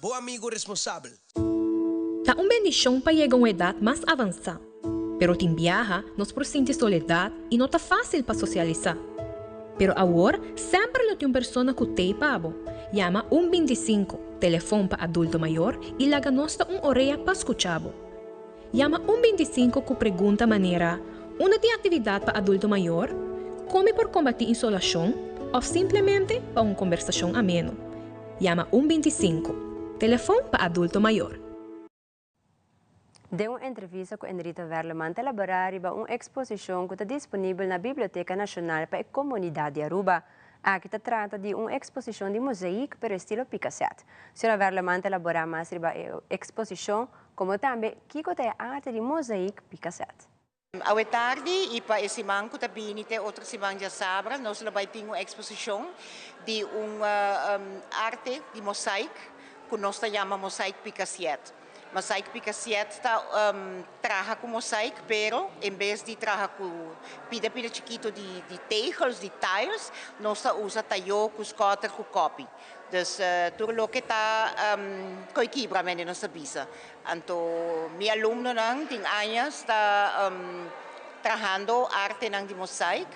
Speaker 22: Bom amigo responsável.
Speaker 24: Tá bendição para chegar a uma idade mais avançada. Pero tem viaja, nos presente soledade e não tá fácil para socializar. Pero agora, sempre tem uma pessoa que tem pavo. Llama 125, telefone para adulto maior e laga nosta orelha para escuchar. Llama 125 com pergunta maneira, uma de atividade para adulto maior, come por combater insolação ou simplesmente para uma conversação ameno. Llama 125, telefone para adulto maior.
Speaker 2: De uma entrevista com Enrita Verleman, elaborar uma exposição que está disponível na Biblioteca Nacional para a Comunidade de Aruba. Aqui se trata de uma exposição de mosaico para estilo Picasso. Senhora Verleman elabora mais sobre a exposição, como também que é a arte de mosaico Picasso.
Speaker 25: À tarde, e para esse manco também tem outra semana de sabra, nós temos uma exposição de uma arte de mosaico, que nós chamamos mosaico Picasso. Mosaico Picasso trabalha com mosaico, pero em vez de trabalhar com pida chiquito de tejas, de tiles, nós usa taiocos, cutter, com copy. Então, tudo o que está coiquibra na nossa bisa. Então, meu aluno tem anos está trabalhando arte de mosaico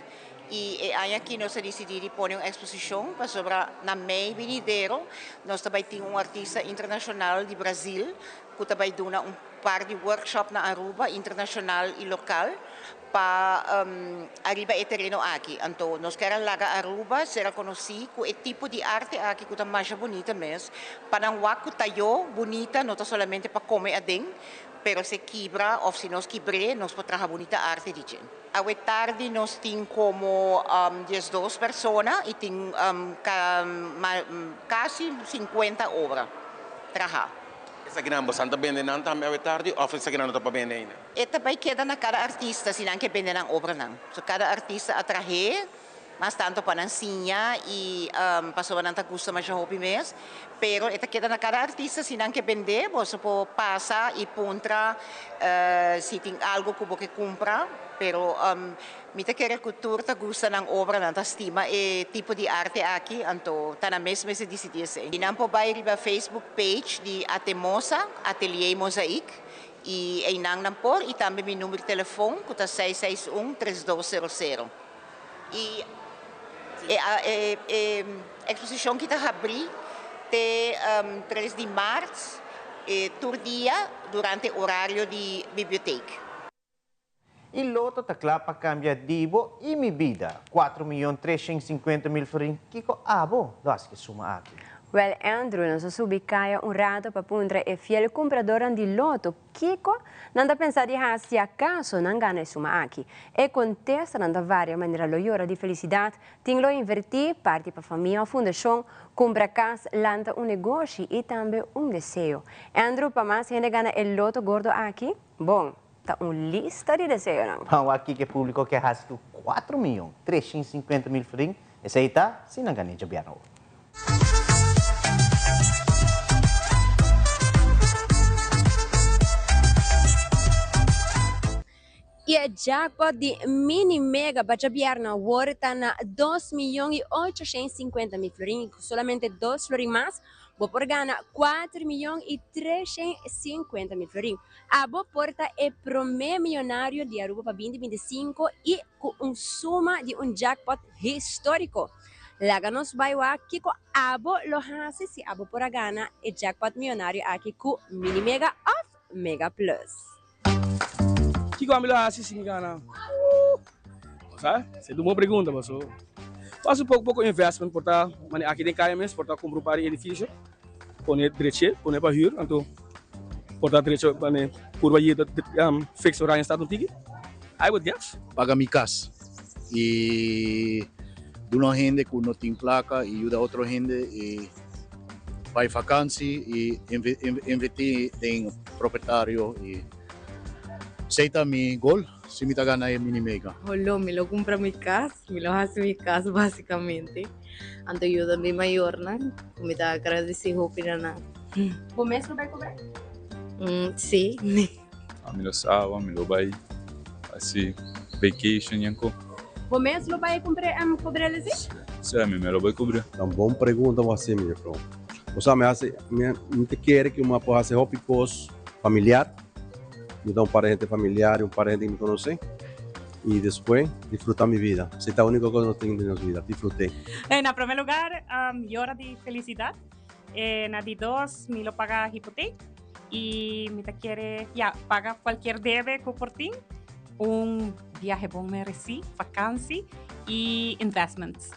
Speaker 25: e aqui nós decidimos pôr uma exposição sobre na Mei Venideiro. Nós também temos um artista internacional de Brasil kutabay doon na par de workshop na Aruba, internacional e local, para arriba e terreno aqui. Então, nós queremos laga Aruba, será conhecido com o tipo de arte aqui que é mais bonita mesmo. Para não waku tayo bonita, não é somente para comer adem, pero se quebra, ou se nós quebre, nós podemos trabalhar bonita arte de gente. A tarde nós temos como 12 pessoas e tem quase 50 obras trabalhar.
Speaker 22: Essa aqui não, você está vendendo também a tarde ou essa aqui não está vendendo ainda?
Speaker 25: E também queda na cada artista, se não quer vender na obra não. So, cada artista atrahe, mas tanto para ensinar e para não gusta mais hobby mesmo. Pero esta queda na cada artista, se não quer vender, você pode passar e pontra se tem algo que você compra. Pero mita querer cultura ta gusta ng obra na ta estima e tipo de arte aqui anto ta na mesma se decidir se. Inampo bay riba Facebook page di Ate Mosa, Atelier Mosaic e inang nampor e também mi número de telefone kuta 661-3200. Exposição que ta abri te 3 de março tur dia durante horário de biblioteca.
Speaker 1: E loto takla pa cambia dibo e mi vida. 4.350.000 florin. Kiko abo, das que suma aqui.
Speaker 2: Well, Andrew, nós subicaya rato para puntra e fiel comprador di loto. Kiko, nanda pensar de se acaso não ganha suma aqui. E contesta nanda várias maneiras lo llora de felicidade. Tem lo invertir parte para família, a fundação, compra casa, lanta negócio e também desejo. Andrew, para mais gente ganha el loto gordo aqui? Bom. Está lista de desejos.
Speaker 1: Vamos aqui que público que rasga 4.350.000 florin. Esse aí tá, se não ganha de biano.
Speaker 2: E a jackpot de mini mega para Bierna está na 2.850.000 florin, solamente 2 florin mais. Vou por ganhar 4.350.000 florin. A boa porta é promê milionário de Aruba para 2025 e com suma de jackpot histórico. Laga nos baiwa kiko abo lo hasi si abo por ganhar e jackpot milionário aqui com mini mega of mega plus.
Speaker 3: Kiko amilo hasi si gana. Sabe? Você é uma boa pergunta, mas faço pouco investment por estar aqui tem caia mesmo, por estar comprar para edifício, pôr direito, pôr para hyr, então por estar direito para curva aí fixo horário estado antigo. I would guess.
Speaker 4: Paga mi casa e de uma gente que não tem placa e ajuda outra gente e vai vacância e investir em proprietário e aceita mi gol. Si me está ganando mini mega.
Speaker 5: Holo, me lo compra mi casa, me lo hace mi casa básicamente. Antes yo también mayor, ¿no? Me está agradecido por nada.
Speaker 2: ¿Vos mes lo vais a cobrar?
Speaker 5: Sí.
Speaker 6: A me lo sábado, me lo vai assim vacation yanko.
Speaker 2: ¿Vos mes lo vais a cobrar esse?
Speaker 6: Sim, me lo vai cobrir.
Speaker 7: É uma boa pergunta você, meu irmão. Você me quer que uma porra seja picos familiar. Me dá parente familiar, parente que me conhece e depois disfrutar minha vida. Essa é a única coisa que eu tenho na minha vida, disfrutei.
Speaker 26: En primer lugar, llora de felicidad. Na de dos, me lo paga hipoteca y me te quiere, paga cualquier debe que por ti. Viaje bom mereci, vacancia y investments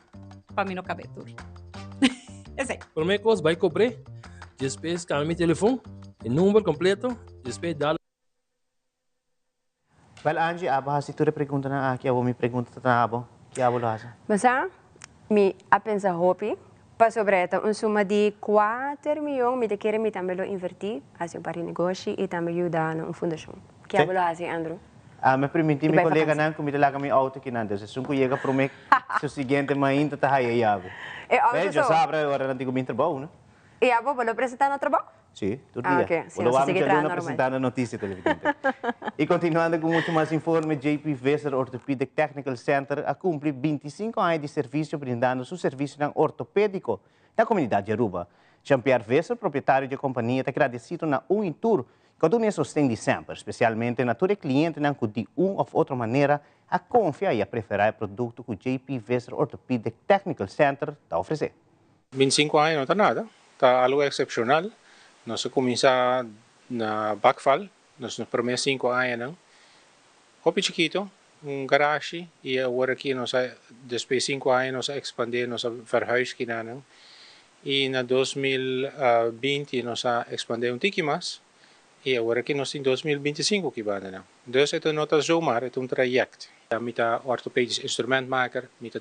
Speaker 26: para mim no caber tudo. Esse.
Speaker 27: Primeira coisa, vai cobrar, depois cambia meu telefone, o número completo, depois dá.
Speaker 1: Well, Angie, aba si tu pergunta na aqui, abo mi pergunta na abo, que abo lo hace.
Speaker 2: Basta, mi a pensar hopi, para sobre esta, suma de 4 milhões, me te quer me também lo invertir, assim para negócio e também ajudar na fundação. Que abo lo hace, Andrew?
Speaker 1: Me permiti mi colega nan kumita laga mi auto kinanda, se sunku yega promek so seguinte mainta ta haya abo. Veja sabe agora não digo mi trabalho, né?
Speaker 2: E abo lo apresentar no trabalho?
Speaker 1: Sí, todo día.
Speaker 2: Okay. Sí,
Speaker 1: lo vamos a presentar la noticia televidente. Y continuando con mucho más informe, JP Visser Orthopedic Technical Center ha cumplido 25 años de servicio brindando su servicio ortopédico en la comunidad de Aruba. Jean-Pierre Visser, propietario de la compañía, ha agradecido na tour que tu sostém de sempre, especialmente na todo cliente que de uma ou outra maneira a confiar e a preferir o produto que o JP Visser Orthopedic Technical Center está oferecendo.
Speaker 28: 25 años no está nada, está algo excepcional. Nós começa
Speaker 8: na bakval, nos primeros 5 años, hopi chiquito, un garage, y ahora aquí después de 5 años nos expandir, nos verhuis gedaan. Y en 2020 nos expandido un tiki más, y ahora aquí nos en 2025 que van. Dus het is not zomaar, het is een traject. Met een orthopedisch instrumentmaker, met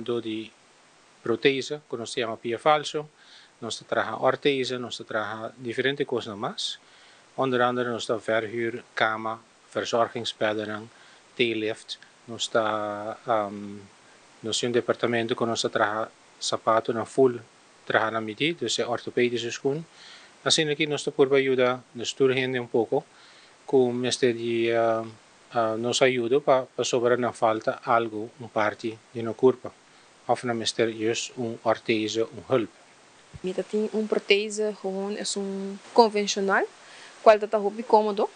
Speaker 8: door die prothese, que nos llama pie falso, nos traga orthese, nos traga diferentes cosas más. Onder andere nos verhuur, kamer, verzorgingsbedden, T-lift, nos un departamento que nos traga zapatos na full, traga na midi, dus orthopedische schoen. Así que nos ayuda, nos turgende un poco, con nos ayuda para sobrar na falta algo, un parte de una curva. Of na mister juist een orthese, een hulp.
Speaker 9: Mita tem prothese gewoon is convencional, qual tá hobby cómodo,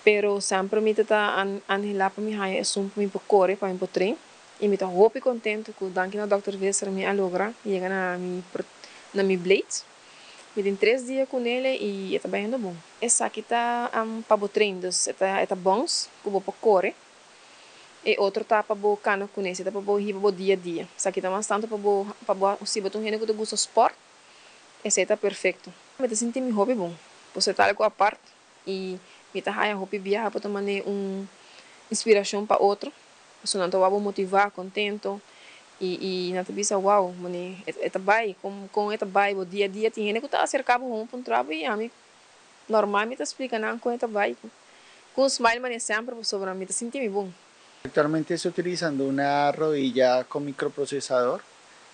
Speaker 9: pero sempre mita tá anhela para mi haya es mi pocore para mi potrein, e mita hobby contento com danke na Dr. Visser mi alogra chega na mi blades. Me tem 3 dias com ele e está bem bom. Essa aqui tá para potrein, dus tá bons, com pocore. E outro tá para bo cana com esse, tá para bo riba bo dia a dia. Isso aqui tá mais tanto para bo se botar gente que gosta sport. Esse tá perfeito. Me tá sentindo hobby bom. Você tá algo à parte e me tá haya hobby viajar para tomar inspiração para outro. Isso não tá vou motivar, contento e na tabisa wow, mane eta bai com eta bai bo dia a dia tem gente que tá acercado com trabalho e a mim normal me tá explicando com eta bai. Com smile mane sempre sobre me tá sentindo bom.
Speaker 10: Actualmente estoy utilizando una rodilla con microprocesador.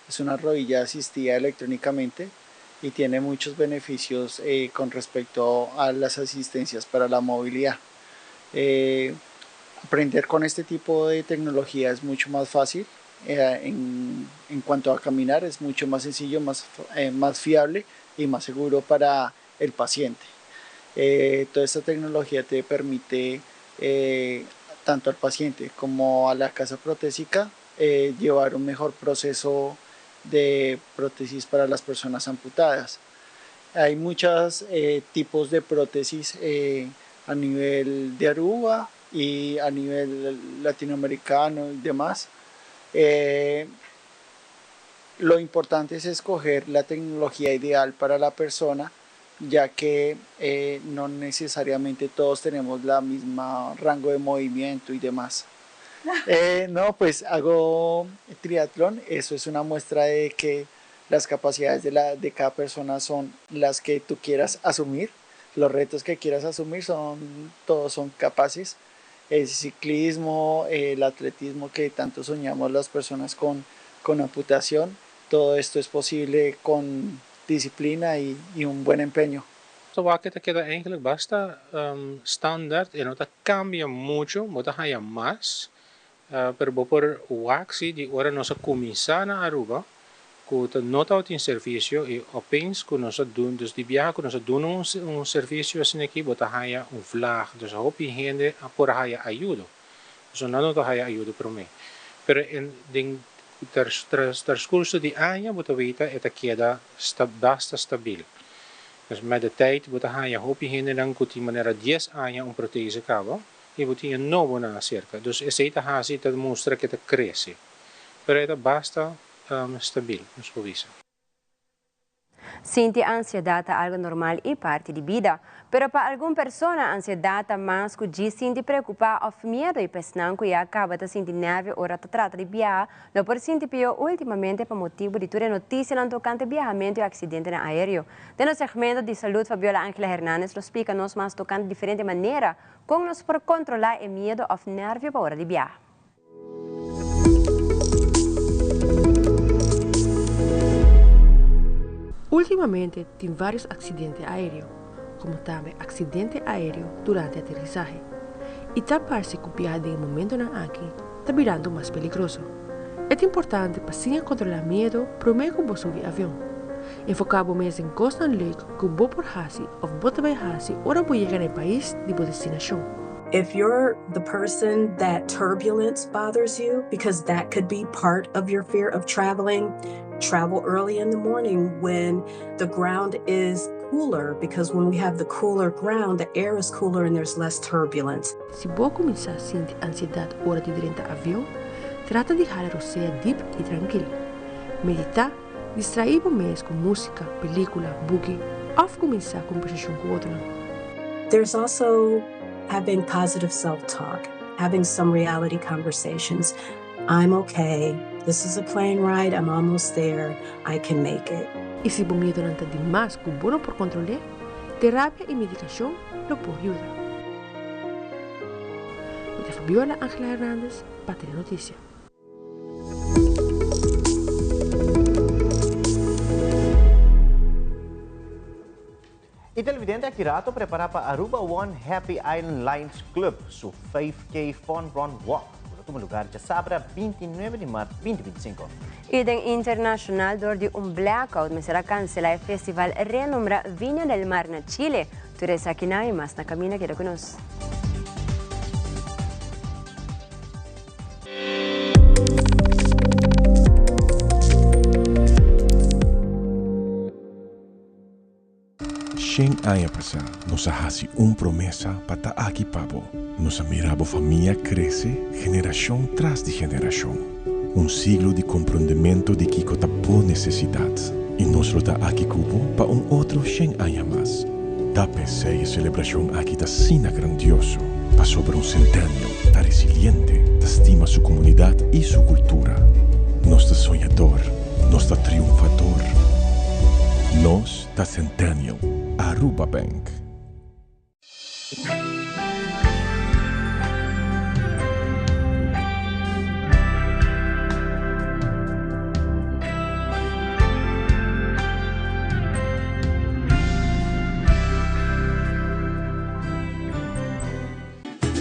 Speaker 10: Es una rodilla asistida electrónicamente y tiene muchos beneficios con respecto a las asistencias para la movilidad. Aprender con este tipo de tecnología es mucho más fácil. En cuanto a caminar es mucho más sencillo, más fiable y más seguro para el paciente. Toda esta tecnología te permite tanto al paciente como a la casa protésica llevar un mejor proceso de prótesis para las personas amputadas. Hay muchos tipos de prótesis a nivel de Aruba y a nivel latinoamericano y demás. Lo importante es escoger la tecnología ideal para la persona, ya que no necesariamente todos tenemos la misma rango de movimiento y demás. No, pues hago triatlón, eso es una muestra de que las capacidades de cada persona son las que tú quieras asumir, los retos que quieras asumir todos son capaces. El ciclismo, el atletismo que tanto soñamos las personas con amputación, todo esto es posible con disciplina y un buen empeño.
Speaker 8: Te queda eigenlijk basta standaard en no te cambia mucho, no te haya más. Pero por waxi die ora nossa começar na Aruba, que não está em serviço e opeens que nós doen, dus die viaja que nós doen um serviço assim aqui, bota haya vlag, dus hoop je gente por haya ajuda. Dus não haya ajuda para mim. Pero em transcurso de ano, bota vita eta queda basta stabil. Dus met de tijd bota haya hoop je gente dan que de maneira 10 anos prothese cabo. E botinha novo na cerca. Dus essa hasi te mostra que te cresce. Pero esta basta stabil, nos povisa.
Speaker 2: Sentir ansiedade é algo normal e parte de vida, pero para alguma pessoa a ansiedade mais que diz se preocupar ou medo e pensar que acaba de sentir nervo ou de trata de viajar, não por sentir pior ultimamente por motivo de toda notícia não tocante viajamento e acidente no aéreo. De no segmento de saúde, Fabiola Ángela Hernández nos explica nos mais tocante diferente maneira como nos por controlar o medo ou nervo para hora de viajar.
Speaker 11: Últimamente, tem vários acidentes aéreos, como também acidente aéreo durante a aterrissagem. E tapar-se com piada em momento na aqui está virando mais perigoso. É importante para sim controlar medo para o meio que você subir avião. Enfocar mais em costa leuk que você por hasi ou você vai hasi ora você chegar no país de sua destinação.
Speaker 12: If you're the person that turbulence bothers you, because that could be part of your fear of traveling, travel early in the morning when the ground is cooler, because when we have the cooler ground, the air is cooler and there's less turbulence.
Speaker 11: Si vos comienzas a sentir ansiedad hora de ir en avião, trata de dejar a roceia deep e tranquilo. Meditar, distrair mês com música, película, book, ou começar a conversação com outro.
Speaker 12: There's also having positive self-talk, having some reality conversations. I'm okay. This is a plane ride. I'm almost there. I can make it.
Speaker 11: E se o medo não está demais que bom por controlar, terapia e medicação lo pode ajudar. Eu sou Fabiola Ángela Hernández para ter notícia.
Speaker 1: E televidente Akirato prepara para Aruba One Happy Island Lions Club su 5K Fun Run Walk. Último lugar de Sabra, 29 de março 2025.
Speaker 2: E den internacional door de blackout me será cancelar el festival renombra Viña del Mar na Chile. Teresa Quinay más na camina que con nos.
Speaker 13: Shen aya pasa, nos hace promesa para aquí pavo. Nos mirabo familia crece, generación tras de generación. Un siglo de comprendimiento de que por necesidad. Y nos lo da aquí cubo para un otro Shen aya más. Da pese y celebración aquí da sina grandioso. Pa sobre un centenio, da resiliente, da estima su comunidad y su cultura. Nos da soñador, nos da triunfador. Nos da centenio. Aruba Bank.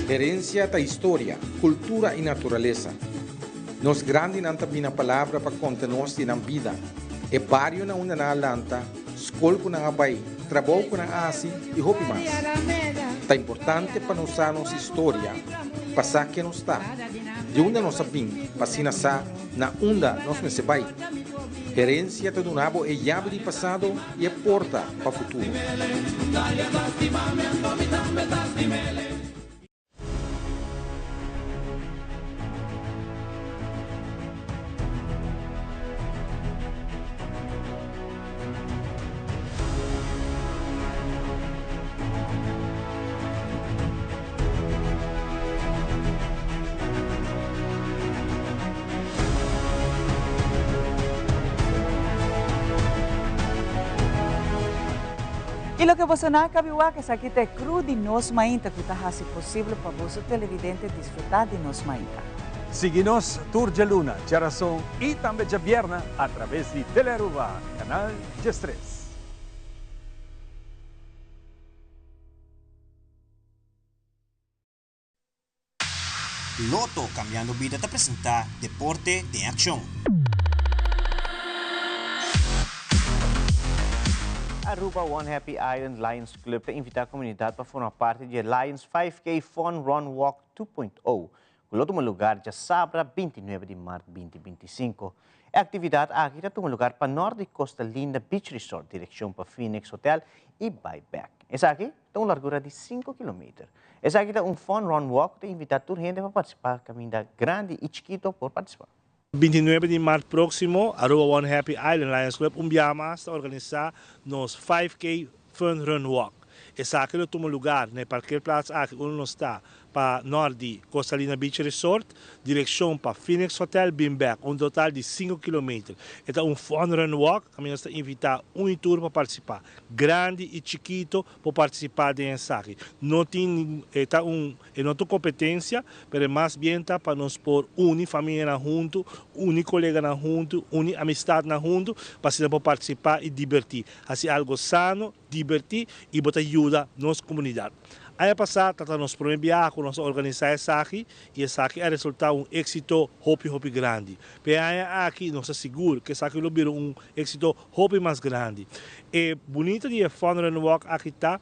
Speaker 14: Herencia da história, cultura e natureza. Nos grande nanta bina palavra para contar-nos de vida. E barrio na una na lanta, escola na abai, trabalho na asi e roupa mais. Tá importante para nós nossa história, passar que nos está. De onde nós sabemos, passina sa na onda nós se vai. Herência do nabo é chave de passado e é porta para o futuro.
Speaker 15: E lo que você não cabiua que aqui te cru de nos mainta que está assim possível para você televidente desfrutar de nos mainta.
Speaker 16: Siga-nos Tour de Luna, Geração e também de Vierna através de Telearuba, canal G3.
Speaker 17: Loto Cambiando Vida te apresenta Deporte de Acción.
Speaker 1: Aruba One Happy Island Lions Club te invita a comunidade para formar parte de Lions 5K Fun Run Walk 2.0, o último lugar de Sabra, 29 de março 2025. A atividade aqui toma lugar para Norte Costa Linda Beach Resort, direção para Phoenix Hotel e Buyback. Essa aqui tem uma largura de 5 km. Essa aqui é um Fun Run Walk que invita a toda a gente para participar, caminhada grande e chiquito por participar.
Speaker 18: 29 de março próximo, Aruba One Happy Island Lions Club más a organizar nos 5K Fun Run Walk. Esse aqui é o lugar, né, para aquele prazo aqui onde nós está, para Norte Costa Linda Beach Resort, direção para Phoenix Hotel, Bimback, um total de 5 km. É um Fun Run Walk, a gente está invitar tour para participar, grande e chiquito para participar desse aqui. Não tem competência, mas mais bem para nós pôr família junto, colega junto, amistade junto, para participar e divertir. Assim, algo sano, divertir e botar ajuda na nossa comunidade. Ano passado, nós promovemos nós organizar essa aqui e essa aqui é resultado êxito hopi grande. Mas aqui nós asseguramos que essa aqui virou êxito hopi mais grande. E bonito de Fun Run Walk aqui está,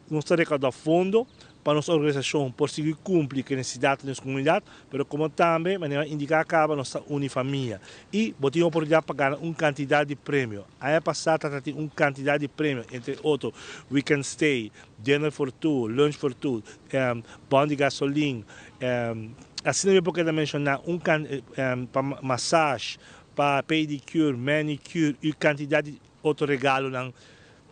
Speaker 18: nós recaudamos fundo para nossa organização por seguir cumprir com a necessidade da nossa comunidade, mas como também, maneira indicar acaba nossa unifamília. E botinha a oportunidade para ganhar uma quantidade de prêmio. Aí passada tem uma quantidade de prêmio, entre outros, weekend stay, dinner for two, lunch for two, bond de gasolina, assim eu posso mencionar para massagem, para pedicure, manicure e quantidade de outro regalo não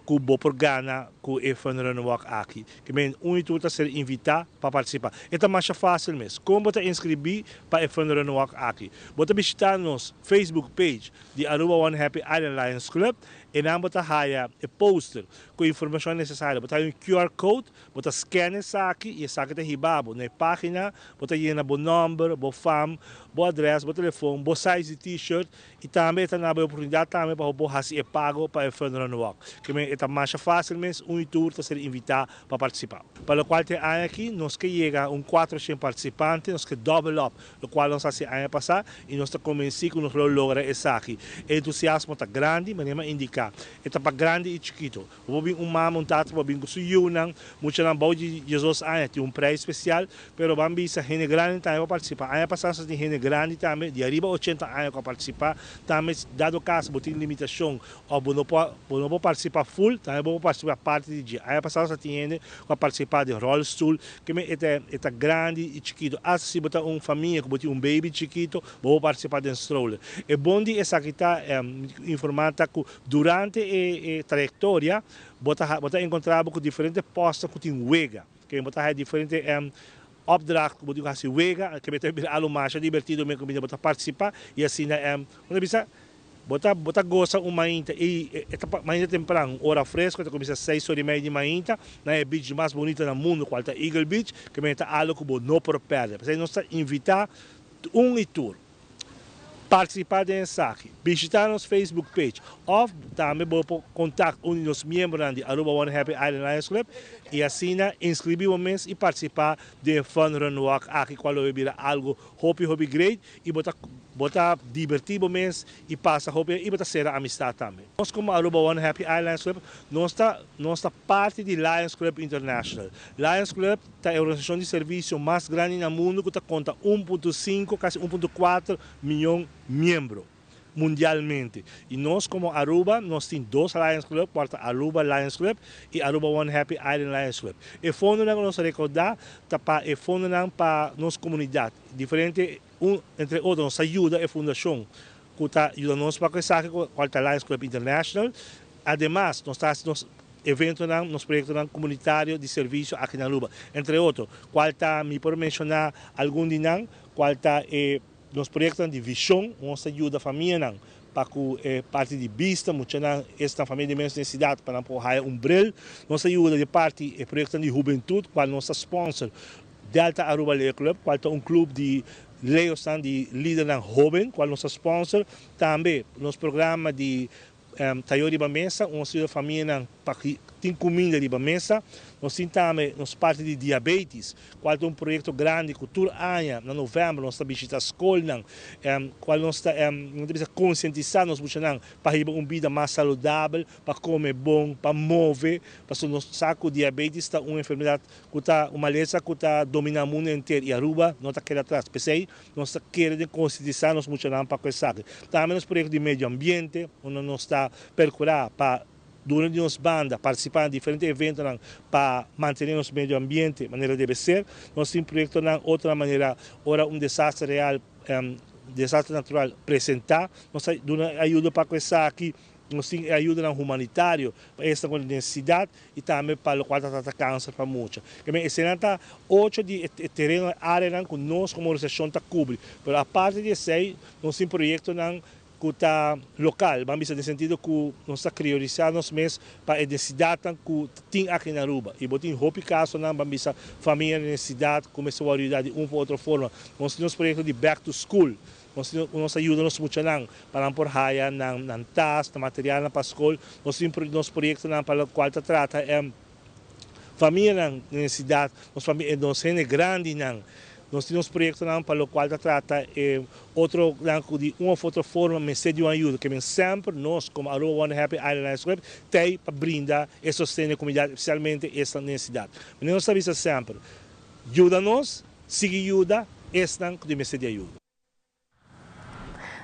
Speaker 18: kubo por Ghana com o Fun Walk aqui. Que men tudo ser invitar para participar. É mais fácil mesmo. Como você inscrever para o Fun Walk aqui? Você visitar nos Facebook page de Aruba One Happy Island Lions Club e não você haya o poster com informação necessária. Você tem um QR Code, você scanner isso aqui e isso aqui tem ribabo na página, você llena o número, o fam, o address, o telefone, o size de t-shirt e também tem a oportunidade também para você pago para o Fun Walk. Que é mais fácil mesmo, tour a ser invitado para participar. Para o qual tem aqui, nós que chega 400 participantes, nós que double up, o qual nós fazemos ano passado e nós começamos com nós logra isso aqui. O entusiasmo está grande, mas não indica. Está para grande e chiquito. Vou vir montado, vou vir com o Yunang, muitos não vão de Jesus tem um preço especial, mas vamos ver se a gente grande também vai participar. Ano passado tem gente grande também, de arriba 80 anos para participar, também dado caso, tem limitação, ou não pode participar full, também vou participar parte do dia. Aí passado tinha para participar de rollstool, que é grande e chiquito. Se botar uma família, que botar um baby chiquito, vou participar de stroller. É bom de essa que está informada que durante a trajetória, você encontrava com diferentes postos que tem wega, que botar diferentes opdracht, que botar assim wega, que é algo mais divertido mesmo que botar participar e assim Bota gosta uma mainta e mainta temprano, hora fresca, começa às 6h30 de manhã, na beach mais bonita do mundo, qual é Eagle Beach, que é algo que não pode perder. Porque nós invitar e tour, participar do ensaio, visitar nosso Facebook page, ou também pode contatar um dos membros de Aruba One Happy Island Lions Club e assim inscrever e participar do Fun Run Walk aqui, qual é algo hobby great e botar divertido mesmo e passa hobby e botar ser amistade também. Nós como Aruba One Happy Island Club, nós está parte de Lions Club International. Lions Club é a organização de serviço mais grande no mundo que conta 1,5, quase 1,4 milhão de membros mundialmente. E nós como Aruba, nós temos dois Lions Club, quarta Aruba Lions Club e Aruba One Happy Island Lions Club. E fundo que nós recordar, é fundo para nossa comunidade. Diferente, entre outros, nos ajuda a fundação, que está ajudando nós para essa quarta Lions Club International. Ademais, nós estamos eventos, nos projetos comunitários de serviço aqui na Aruba. Entre outros, qual está, me por mencionar algum de nós, qual está nos projetos de visão, nós ajuda a família para que parte de vista, muitas esta família de menos necessidade para apoiar umbrel, nós ajuda de parte de projetos de juventude, qual nossa sponsor Delta Aruba Leo Club, qual é clube de leos de líder jovem, qual nossa sponsor, também nos programas de tayo de mesa, nós ajuda a família para que tem comida de mesa. Nós temos nos parte de diabetes, qual é projeto grande que todo ano, em novembro, nós estamos visitando a escola, qual nós estamos conscientizando nós para ter uma vida mais saudável, para comer bom, para mover, porque nós sabemos que o diabetes é uma enfermidade que está uma doença que está dominando o mundo inteiro e Aruba não está querendo atrás. Por isso, nós queremos conscientizar nós para isso. Também nos projetos de meio ambiente, onde nós está percorrendo para durante nossa banda, participar de diferentes eventos para manter nosso meio ambiente de maneira deve ser. Nós temos projetos de outra maneira, ora desastre real, desastre natural apresentar. Nós ajuda para isso aqui, nós temos ajuda humanitária para esta necessidade e também para o qual está câncer para muitos. Esse ano está 8 de terreno, área que nós como organização está cobrindo. Mas a parte de 6, nós temos projetos que está local, vamos no sentido que nós está priorizando mesmo para a necessidade que tem aqui na Aruba. E botem roupa caso não vamos a família necessidade começou a ajudar de uma ou outra forma. Nós temos projeto de back to school. Nós ajudamos muito para por raia na tas, na material para a escola. Nós temos nosso projeto para o qual trata família necessidade, nós família gente grande Nós temos projetos para o qual trata outro de uma ou outra forma me de uma ajuda que sempre nós como Aruba One Happy Island Lions Club tem para brindar e sostener a comunidade, especialmente esta necessidade. Mas nós sabemos sempre, ajuda-nos, siga ajuda, esta de me de ajuda.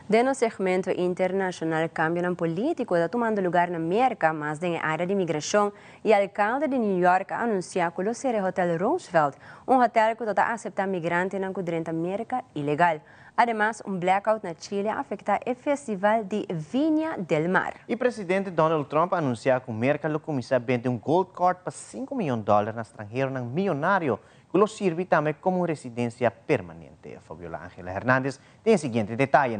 Speaker 2: De no segmento internacional, cambio político está tomando lugar en América, más en área de migración, y el alcalde de New York anunció que lo será Hotel Roosevelt, un hotel que está aceptando migrantes en la América ilegal. Además, un blackout en Chile afecta el Festival de Viña del Mar.
Speaker 1: Y presidente Donald Trump anunció que América lo comienza a vender un gold card para $5 millones en extranjero millonario, que lo sirve también como residencia permanente. Fabiola Ángela Hernández tiene el siguiente detalle.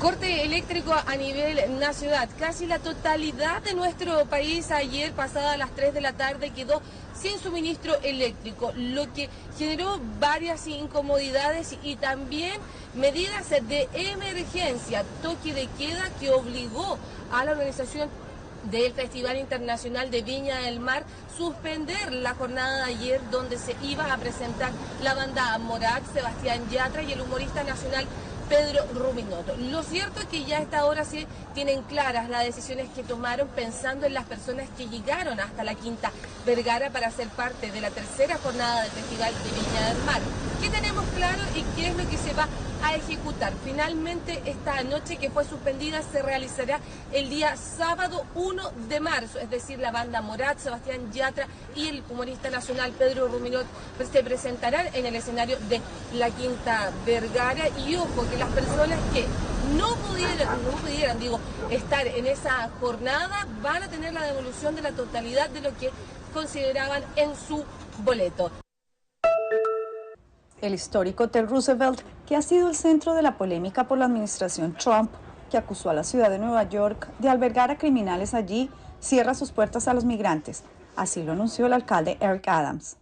Speaker 19: Corte eléctrico a nivel nacional. Casi la totalidad de nuestro país ayer, pasada las 3 de la tarde, quedó sin suministro eléctrico, lo que generó varias incomodidades y también medidas de emergencia, toque de queda que obligó a la organización del Festival Internacional de Viña del Mar suspender la jornada de ayer, donde se iba a presentar la banda Morat, Sebastián Yatra y el humorista nacional Pedro Ruminot. Lo cierto es que ya a esta hora sí tienen claras las decisiones que tomaron pensando en las personas que llegaron hasta la Quinta Vergara para ser parte de la tercera jornada del Festival de Viña del Mar. ¿Qué tenemos claro y qué es lo que se va a ejecutar? Finalmente, esta noche que fue suspendida se realizará el día sábado 1 de marzo, es decir, la banda Morat, Sebastián Yatra y el humorista nacional Pedro Ruminot se presentarán en el escenario de la Quinta Vergara. Y ojo, que las personas que no pudieran estar en esa jornada van a tener la devolución de la totalidad de lo que consideraban en su boleto.
Speaker 20: El histórico Hotel Roosevelt, que ha sido el centro de la polémica por la administración Trump, que acusó a la ciudad de Nueva York de albergar a criminales allí, cierra sus puertas a los migrantes. Así lo anunció el alcalde Eric Adams.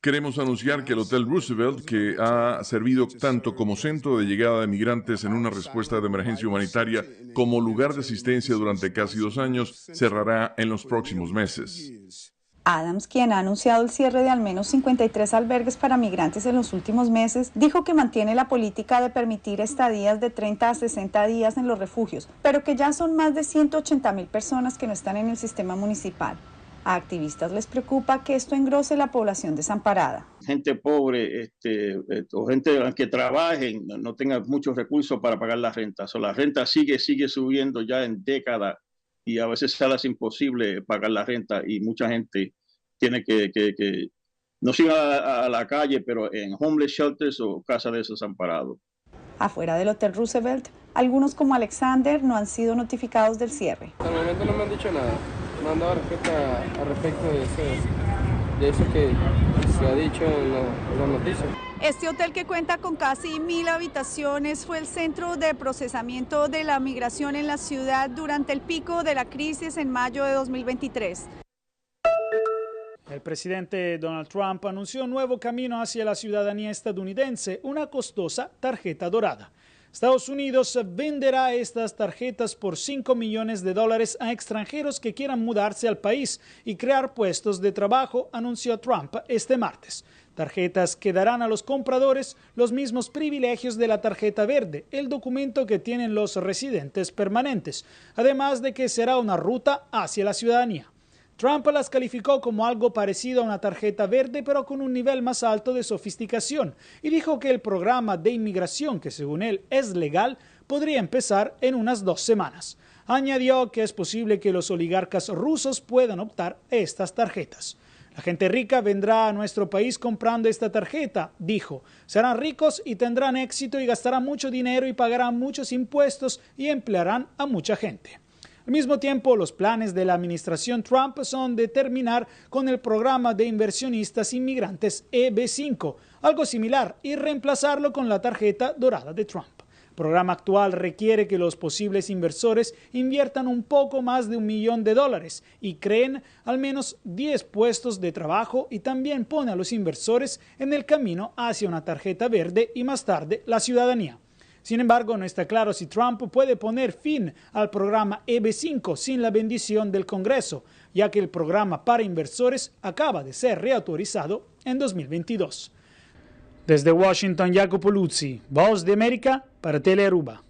Speaker 21: Queremos anunciar que el Hotel Roosevelt, que ha servido tanto como centro de llegada de migrantes en una respuesta de emergencia humanitaria como lugar de asistencia durante casi 2 años, cerrará en los próximos meses.
Speaker 20: Adams, quien ha anunciado el cierre de al menos 53 albergues para migrantes en los últimos meses, dijo que mantiene la política de permitir estadías de 30 a 60 días en los refugios, pero que ya son más de 180,000 personas que no están en el sistema municipal. A activistas les preocupa que esto engrose la población desamparada.
Speaker 22: Gente pobre o gente que trabajen, no tenga muchos recursos para pagar la renta. La renta sigue subiendo ya en décadas y a veces se hace imposible pagar la renta y mucha gente tiene que no siga a la calle, pero en homeless shelters o casas de desamparados.
Speaker 20: Afuera del Hotel Roosevelt, algunos como Alexander no han sido notificados del cierre.
Speaker 23: Hasta el momento no me han dicho nada. Me han dado respuesta al respecto de eso que se ha dicho en las noticias.
Speaker 20: Este hotel, que cuenta con casi 1,000 habitaciones, fue el centro de procesamiento de la migración en la ciudad durante el pico de la crisis en mayo de 2023.
Speaker 24: El presidente Donald Trump anunció un nuevo camino hacia la ciudadanía estadounidense, una costosa tarjeta dorada. Estados Unidos venderá estas tarjetas por $5 millones a extranjeros que quieran mudarse al país y crear puestos de trabajo, anunció Trump este martes. Tarjetas que darán a los compradores los mismos privilegios de la tarjeta verde, el documento que tienen los residentes permanentes, además de que será una ruta hacia la ciudadanía. Trump las calificó como algo parecido a una tarjeta verde, pero con un nivel más alto de sofisticación, y dijo que el programa de inmigración, que según él es legal, podría empezar en unas 2 semanas. Añadió que es posible que los oligarcas rusos puedan optar a estas tarjetas. La gente rica vendrá a nuestro país comprando esta tarjeta, dijo. Serán ricos y tendrán éxito y gastarán mucho dinero y pagarán muchos impuestos y emplearán a mucha gente. Al mismo tiempo, los planes de la administración Trump son de terminar con el programa de inversionistas inmigrantes EB5, algo similar, y reemplazarlo con la tarjeta dorada de Trump. El programa actual requiere que los posibles inversores inviertan un poco más de $1 millón y creen al menos 10 puestos de trabajo y también pone a los inversores en el camino hacia una tarjeta verde y más tarde la ciudadanía. Sin embargo, no está claro si Trump puede poner fin al programa EB5 sin la bendición del Congreso, ya que el programa para inversores acaba de ser reautorizado en 2022. Desde Washington, Jacopo Luzzi, Voz de América para Telearuba.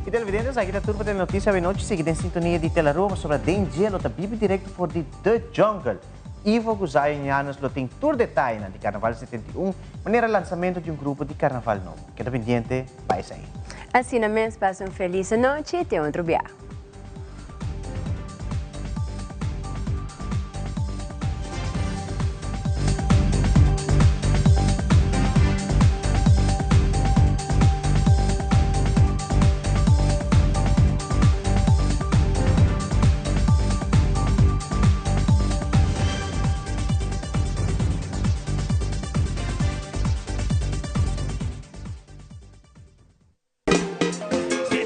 Speaker 1: E televidentes, aqui na turma da notícia de noite, seguida em sintonia de Telearuba sobre a DNG, lota bibi direto por The Jungle. Ivo Guzayanhanos lo tem tour de Taina de Carnaval 71, maneira lançamento de grupo de Carnaval novo. Queda pendiente, vai sair.
Speaker 2: Assim na mês, passa uma feliz noite e até outro dia.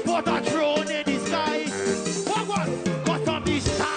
Speaker 3: Put a throne in the sky. What? Got on this time.